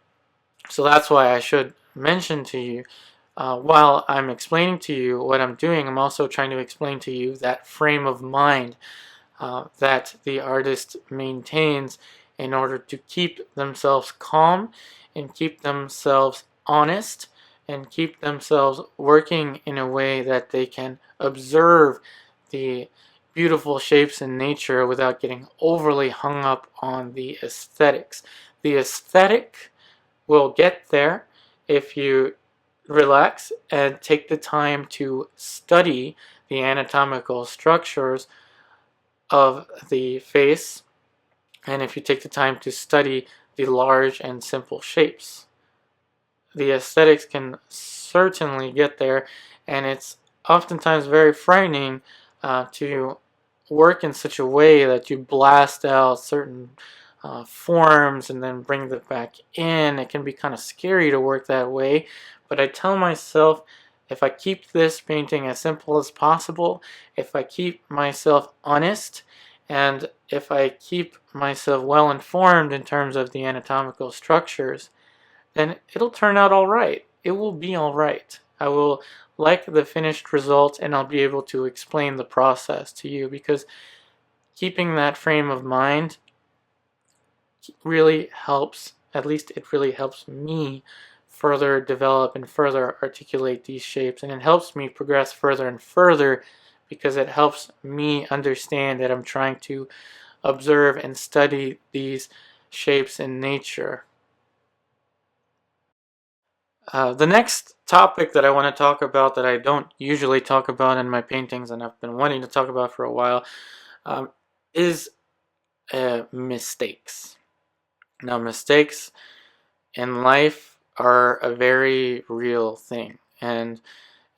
that's why I should mention to you, while I'm explaining to you what I'm doing, I'm also trying to explain to you that frame of mind that the artist maintains in order to keep themselves calm and keep themselves honest and keep themselves working in a way that they can observe the beautiful shapes in nature without getting overly hung up on the aesthetics. The aesthetic will get there if you relax and take the time to study the anatomical structures of the face, and if you take the time to study the large and simple shapes. The aesthetics can certainly get there, and it's oftentimes very frightening to work in such a way that you blast out certain forms and then bring them back in. It can be kind of scary to work that way, but I tell myself, if I keep this painting as simple as possible, if I keep myself honest, and if I keep myself well informed in terms of the anatomical structures, then it'll turn out all right. It will be all right. I will like the finished result, and I'll be able to explain the process to you, because keeping that frame of mind really helps, at least it really helps me further develop and further articulate these shapes, and it helps me progress further and further because it helps me understand that I'm trying to observe and study these shapes in nature. The next topic that I want to talk about, that I don't usually talk about in my paintings and I've been wanting to talk about for a while, is mistakes. Now, mistakes in life are a very real thing, and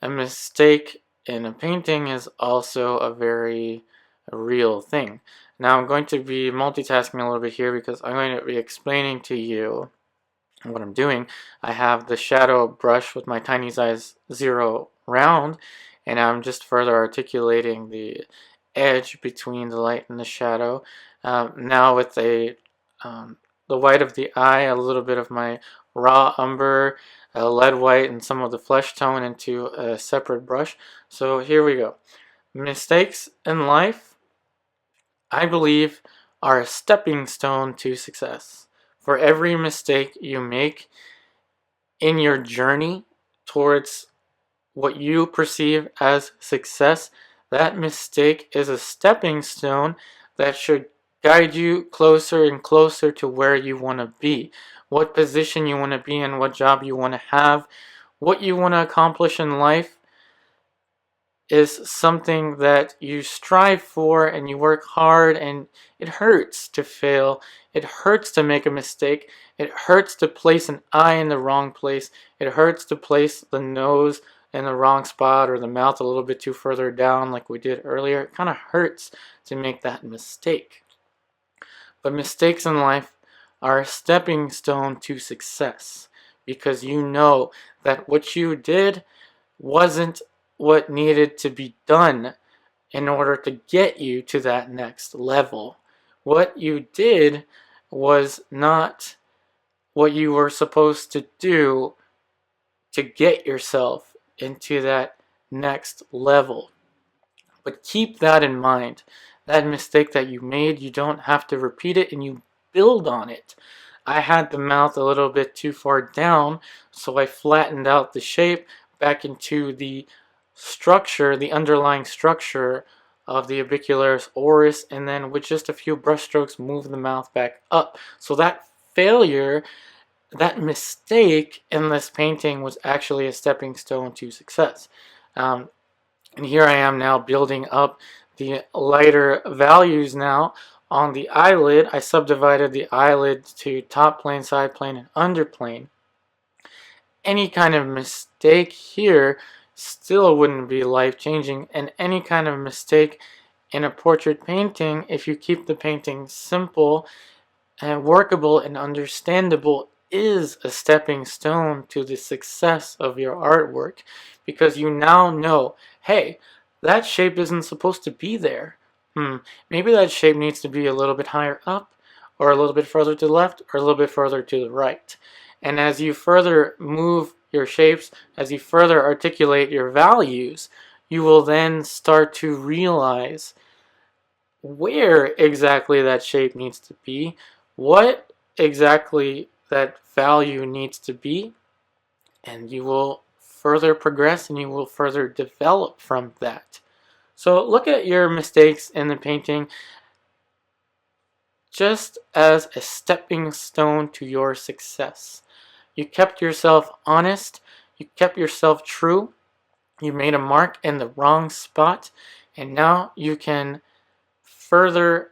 a mistake in a painting is also a very real thing. Now, I'm going to be multitasking a little bit here because I'm going to be explaining to you what I'm doing. I have the shadow brush with my tiny size 0 round, and I'm just further articulating the edge between the light and the shadow. Now with the white of the eye, a little bit of my raw umber, lead white, and some of the flesh tone into a separate brush. So here we go. Mistakes in life, I believe, are a stepping stone to success. For every mistake you make in your journey towards what you perceive as success, that mistake is a stepping stone that should guide you closer and closer to where you want to be, what position you want to be in, what job you want to have, what you want to accomplish in life is something that you strive for and you work hard, and it hurts to fail. It hurts to make a mistake. It hurts to place an eye in the wrong place. It hurts to place the nose in the wrong spot or the mouth a little bit too further down like we did earlier. It kind of hurts to make that mistake. But mistakes in life are a stepping stone to success, because you know that what you did wasn't what needed to be done in order to get you to that next level. What you did was not what you were supposed to do to get yourself into that next level. But keep that in mind. That mistake that you made, you don't have to repeat it, and you build on it. I had the mouth a little bit too far down, so I flattened out the shape back into the structure, the underlying structure of the orbicularis oris, and then with just a few brush strokes move the mouth back up. So that failure, that mistake in this painting was actually a stepping stone to success. And here I am now building up the lighter values now on the eyelid. I subdivided the eyelid to top plane, side plane, and underplane. Any kind of mistake here still wouldn't be life-changing, and any kind of mistake in a portrait painting, if you keep the painting simple and workable and understandable, is a stepping stone to the success of your artwork, because you now know, hey, that shape isn't supposed to be there. Maybe that shape needs to be a little bit higher up, or a little bit further to the left, or a little bit further to the right. And as you further move your shapes, as you further articulate your values, you will then start to realize where exactly that shape needs to be, what exactly that value needs to be, and you will further progress and you will further develop from that. So look at your mistakes in the painting just as a stepping stone to your success. You kept yourself honest, you kept yourself true, you made a mark in the wrong spot, and now you can further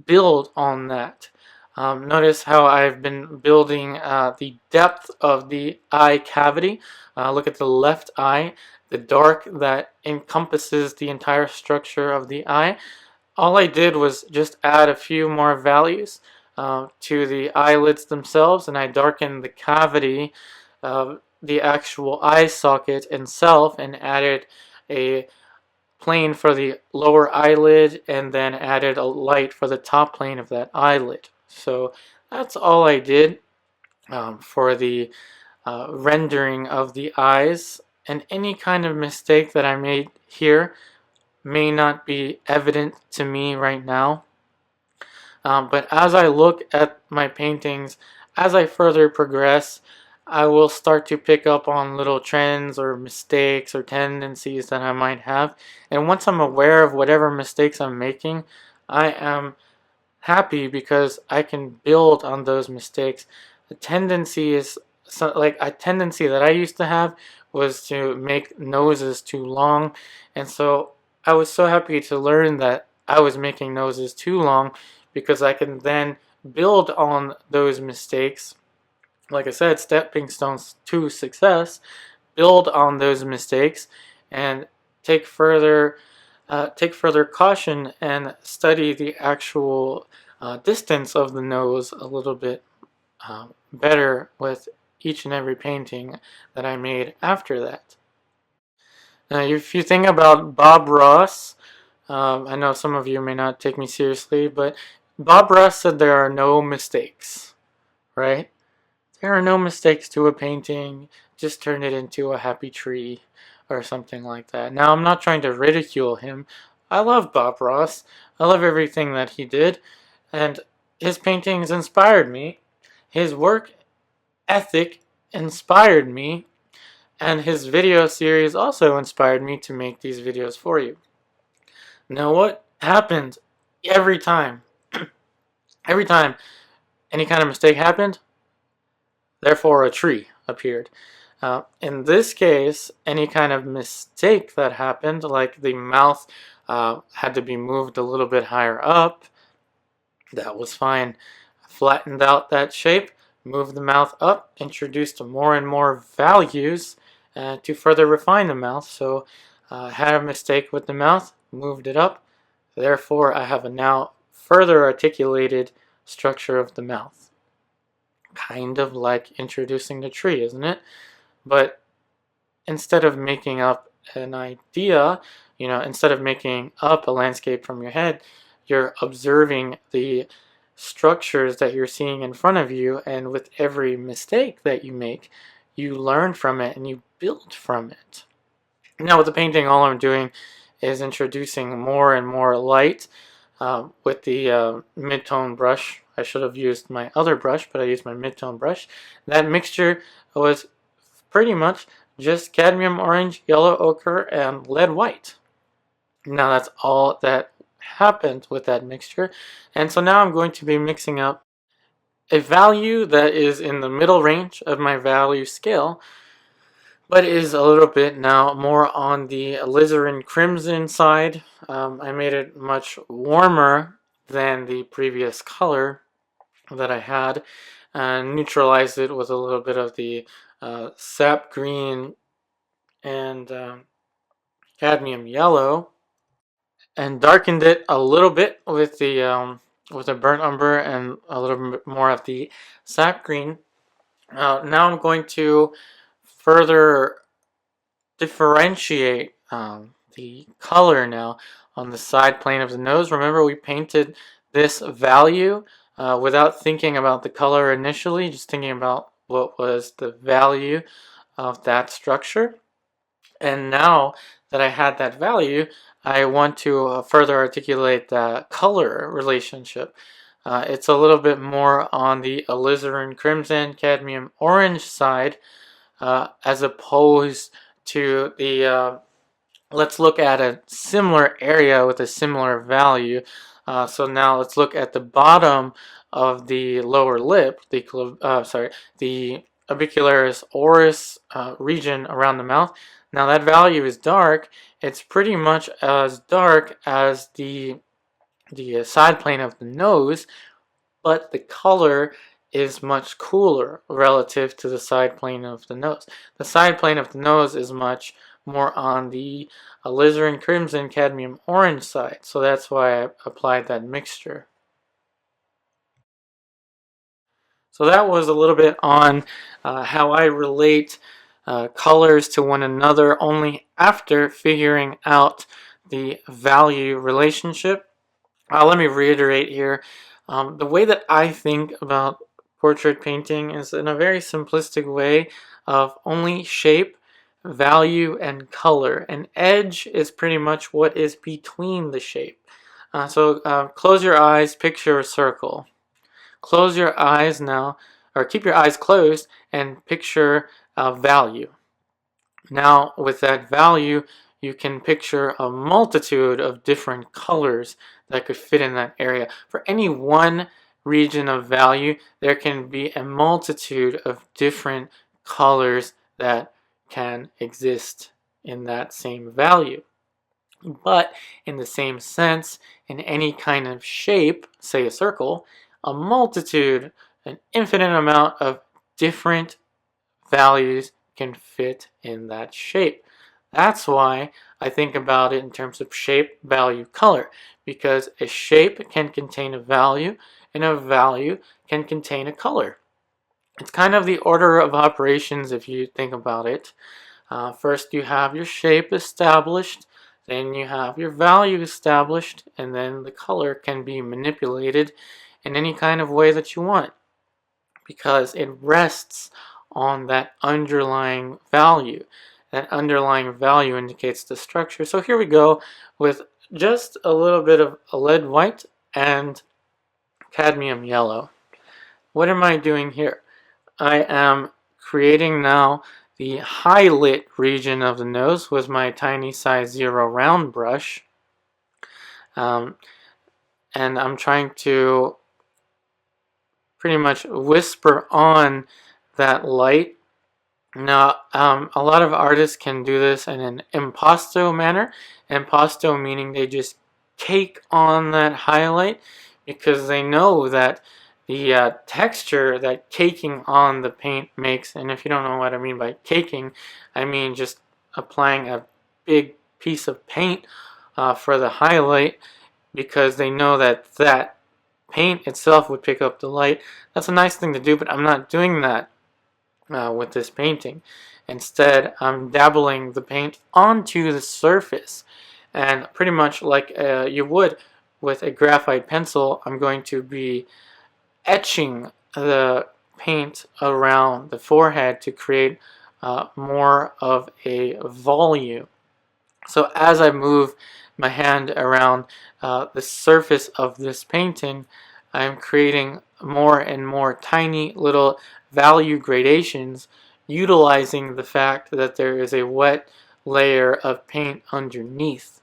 build on that. Notice how I've been building the depth of the eye cavity. Look at the left eye, the dark that encompasses the entire structure of the eye. All I did was just add a few more values to the eyelids themselves, and I darkened the cavity of the actual eye socket itself and added a plane for the lower eyelid, and then added a light for the top plane of that eyelid. So that's all I did for the rendering of the eyes, and any kind of mistake that I made here may not be evident to me right now. But as I look at my paintings, as I further progress, I will start to pick up on little trends or mistakes or tendencies that I might have. And once I'm aware of whatever mistakes I'm making, I am happy because I can build on those mistakes. The tendency is, like a tendency that I used to have was to make noses too long. And so I was so happy to learn that I was making noses too long, because I can then build on those mistakes. Like I said, stepping stones to success. Build on those mistakes and take further caution and study the actual distance of the nose a little bit better with each and every painting that I made after that. Now, if you think about Bob Ross, I know some of you may not take me seriously, but Bob Ross said there are no mistakes, right? There are no mistakes to a painting, just turn it into a happy tree or something like that. Now, I'm not trying to ridicule him. I love Bob Ross. I love everything that he did, and his paintings inspired me. His work ethic inspired me, and his video series also inspired me to make these videos for you. Now, what happened every time? Every time any kind of mistake happened, therefore a tree appeared. In this case, any kind of mistake that happened, like the mouth had to be moved a little bit higher up, that was fine. Flattened out that shape, moved the mouth up, introduced more and more values to further refine the mouth. So had a mistake with the mouth, moved it up. Therefore, I have a now further articulated structure of the mouth. Kind of like introducing the tree, isn't it? But instead of making up an idea, instead of making up a landscape from your head, you're observing the structures that you're seeing in front of you, and with every mistake that you make, you learn from it and you build from it. Now with the painting, all I'm doing is introducing more and more light with the mid-tone brush. I should have used my other brush, but I used my mid-tone brush. That mixture was pretty much just cadmium orange, yellow ochre, and lead white. Now that's all that happened with that mixture. And so now I'm going to be mixing up a value that is in the middle range of my value scale, but is a little bit now more on the alizarin crimson side. I made it much warmer than the previous color that I had, and neutralized it with a little bit of the sap green and cadmium yellow, and darkened it a little bit with the burnt umber and a little bit more of the sap green. Now I'm going to further differentiate the color now on the side plane of the nose. Remember, we painted this value without thinking about the color initially, just thinking about what was the value of that structure. And now that I had that value, I want to further articulate the color relationship. It's a little bit more on the alizarin crimson, cadmium orange side, as opposed to the let's look at a similar area with a similar value. So now let's look at the bottom of the lower lip, the orbicularis oris region around the mouth. Now that value is dark. It's pretty much as dark as the side plane of the nose, but the color is much cooler relative to the side plane of the nose. The side plane of the nose is much more on the alizarin crimson cadmium orange side, so that's why I applied that mixture. So that was a little bit on how I relate colors to one another only after figuring out the value relationship. Let me reiterate here. The way that I think about portrait painting is in a very simplistic way of only shape, value, and color. And edge is pretty much what is between the shape. So close your eyes, picture a circle. Close your eyes now, or keep your eyes closed and picture a value. Now with that value, you can picture a multitude of different colors that could fit in that area. For any one region of value, there can be a multitude of different colors that can exist in that same value. But in the same sense, in any kind of shape, say a circle, a multitude, an infinite amount of different values can fit in that shape. That's why I think about it in terms of shape, value, color, because a shape can contain a value and a value can contain a color. It's kind of the order of operations if you think about it. First you have your shape established, then you have your value established, and then the color can be manipulated in any kind of way that you want, because it rests on that underlying value. That underlying value indicates the structure. So here we go with just a little bit of lead white and cadmium yellow. What am I doing here? I am creating now the highlight region of the nose with my tiny size 0 round brush. And I'm trying to pretty much whisper on that light. Now, a lot of artists can do this in an impasto manner. Impasto meaning they just cake on that highlight because they know that the texture that caking on the paint makes, and if you don't know what I mean by caking, I mean just applying a big piece of paint for the highlight, because they know that that paint itself would pick up the light. That's a nice thing to do, but I'm not doing that with this painting. Instead, I'm dabbling the paint onto the surface, and pretty much like you would with a graphite pencil, I'm going to be etching the paint around the forehead to create more of a volume. So as I move my hand around the surface of this painting, I'm creating more and more tiny little value gradations utilizing the fact that there is a wet layer of paint underneath.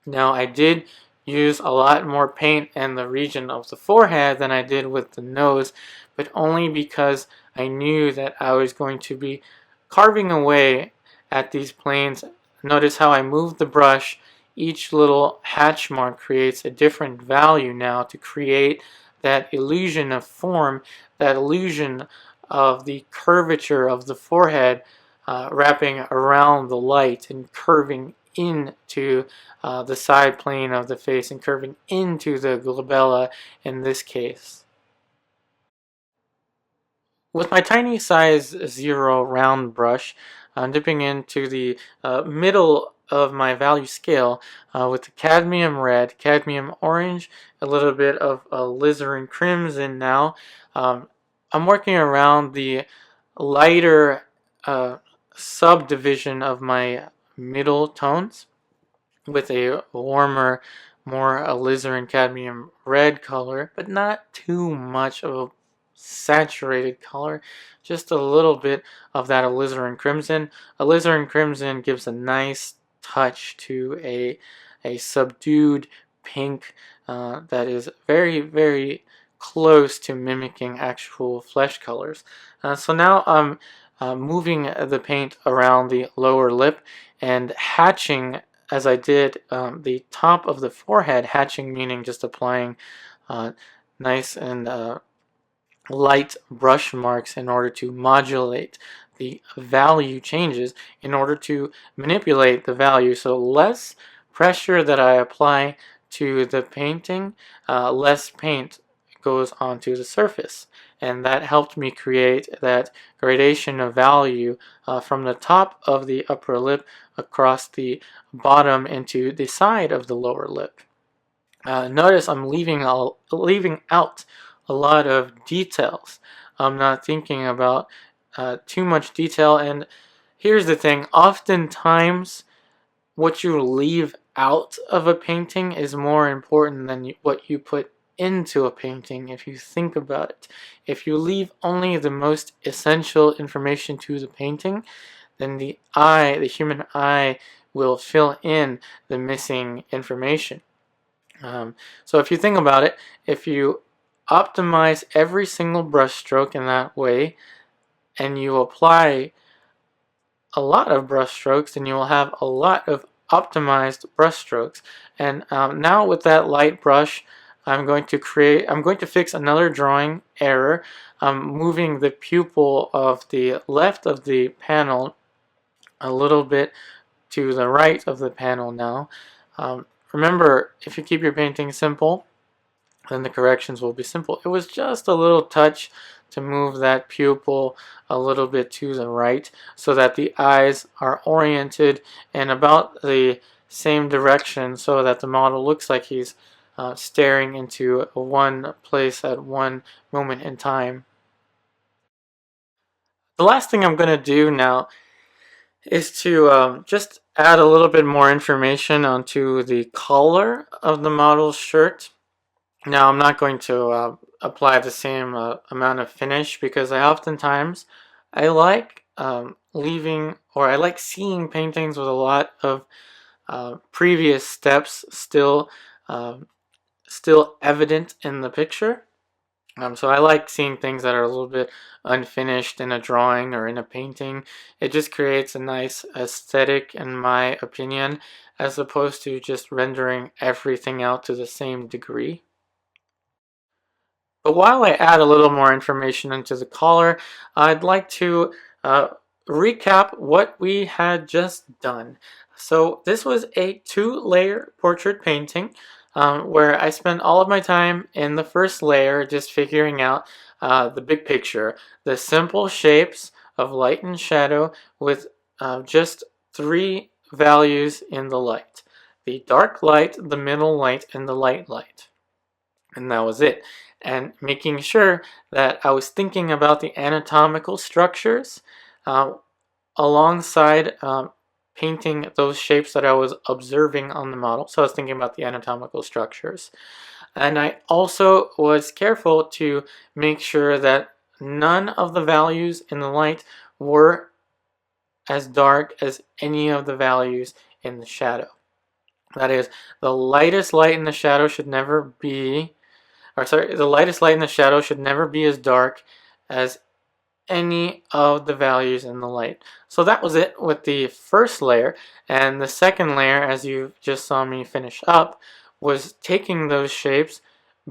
Now, I did use a lot more paint in the region of the forehead than I did with the nose, but only because I knew that I was going to be carving away at these planes. Notice how I moved the brush. Each little hatch mark creates a different value now to create that illusion of form, that illusion of the curvature of the forehead wrapping around the light and curving into the side plane of the face and curving into the glabella in this case. With my tiny size 0 round brush, I'm dipping into the middle of my value scale with the cadmium red, cadmium orange, a little bit of alizarin crimson now. I'm working around the lighter subdivision of my middle tones with a warmer, more alizarin cadmium red color, but not too much of a saturated color, just a little bit of that alizarin crimson. Alizarin crimson gives a nice touch to a subdued pink that is very, very close to mimicking actual flesh colors. So now I'm moving the paint around the lower lip and hatching as I did the top of the forehead. Hatching meaning just applying nice and light brush marks in order to modulate the value changes, in order to manipulate the value. So less pressure that I apply to the painting, less paint goes onto the surface. And that helped me create that gradation of value from the top of the upper lip across the bottom into the side of the lower lip. Notice I'm leaving out a lot of details. I'm not thinking about too much detail. And here's the thing, oftentimes what you leave out of a painting is more important than what you put into a painting. If you think about it, if you leave only the most essential information to the painting, then the human eye will fill in the missing information. So if you think about it, if you optimize every single brush stroke in that way, and you apply a lot of brush strokes, then you will have a lot of optimized brush strokes. And now with that light brush, I'm going to fix another drawing error. I'm moving the pupil of the left of the panel a little bit to the right of the panel now. Remember, if you keep your painting simple, then the corrections will be simple. It was just a little touch to move that pupil a little bit to the right so that the eyes are oriented in about the same direction, so that the model looks like he's staring into one place at one moment in time. The last thing I'm going to do now is to just add a little bit more information onto the collar of the model's shirt. Now, I'm not going to apply the same amount of finish, because I like I like seeing paintings with a lot of previous steps still evident in the picture. So I like seeing things that are a little bit unfinished in a drawing or in a painting. It just creates a nice aesthetic, in my opinion, as opposed to just rendering everything out to the same degree. But while I add a little more information into the collar, I'd like to recap what we had just done. So this was a 2-layer portrait painting where I spent all of my time in the first layer just figuring out the big picture, the simple shapes of light and shadow with just 3 values in the light: the dark light, the middle light, and the light light. And that was it. And making sure that I was thinking about the anatomical structures alongside painting those shapes that I was observing on the model. So I was thinking about the anatomical structures. And I also was careful to make sure that none of the values in the light were as dark as any of the values in the shadow. That is, the lightest light in the shadow should never be, the lightest light in the shadow should never be as dark as any of the values in the light. So that was it with the first layer, and the second layer, as you just saw me finish up, was taking those shapes,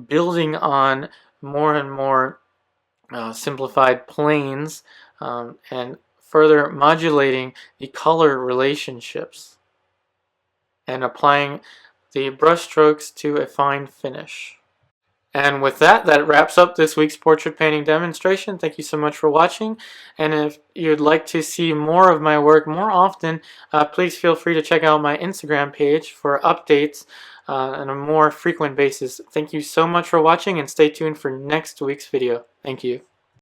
building on more and more simplified planes, and further modulating the color relationships and applying the brush strokes to a fine finish. And with that, that wraps up this week's portrait painting demonstration. Thank you so much for watching. And if you'd like to see more of my work more often, please feel free to check out my Instagram page for updates on a more frequent basis. Thank you so much for watching, and stay tuned for next week's video. Thank you.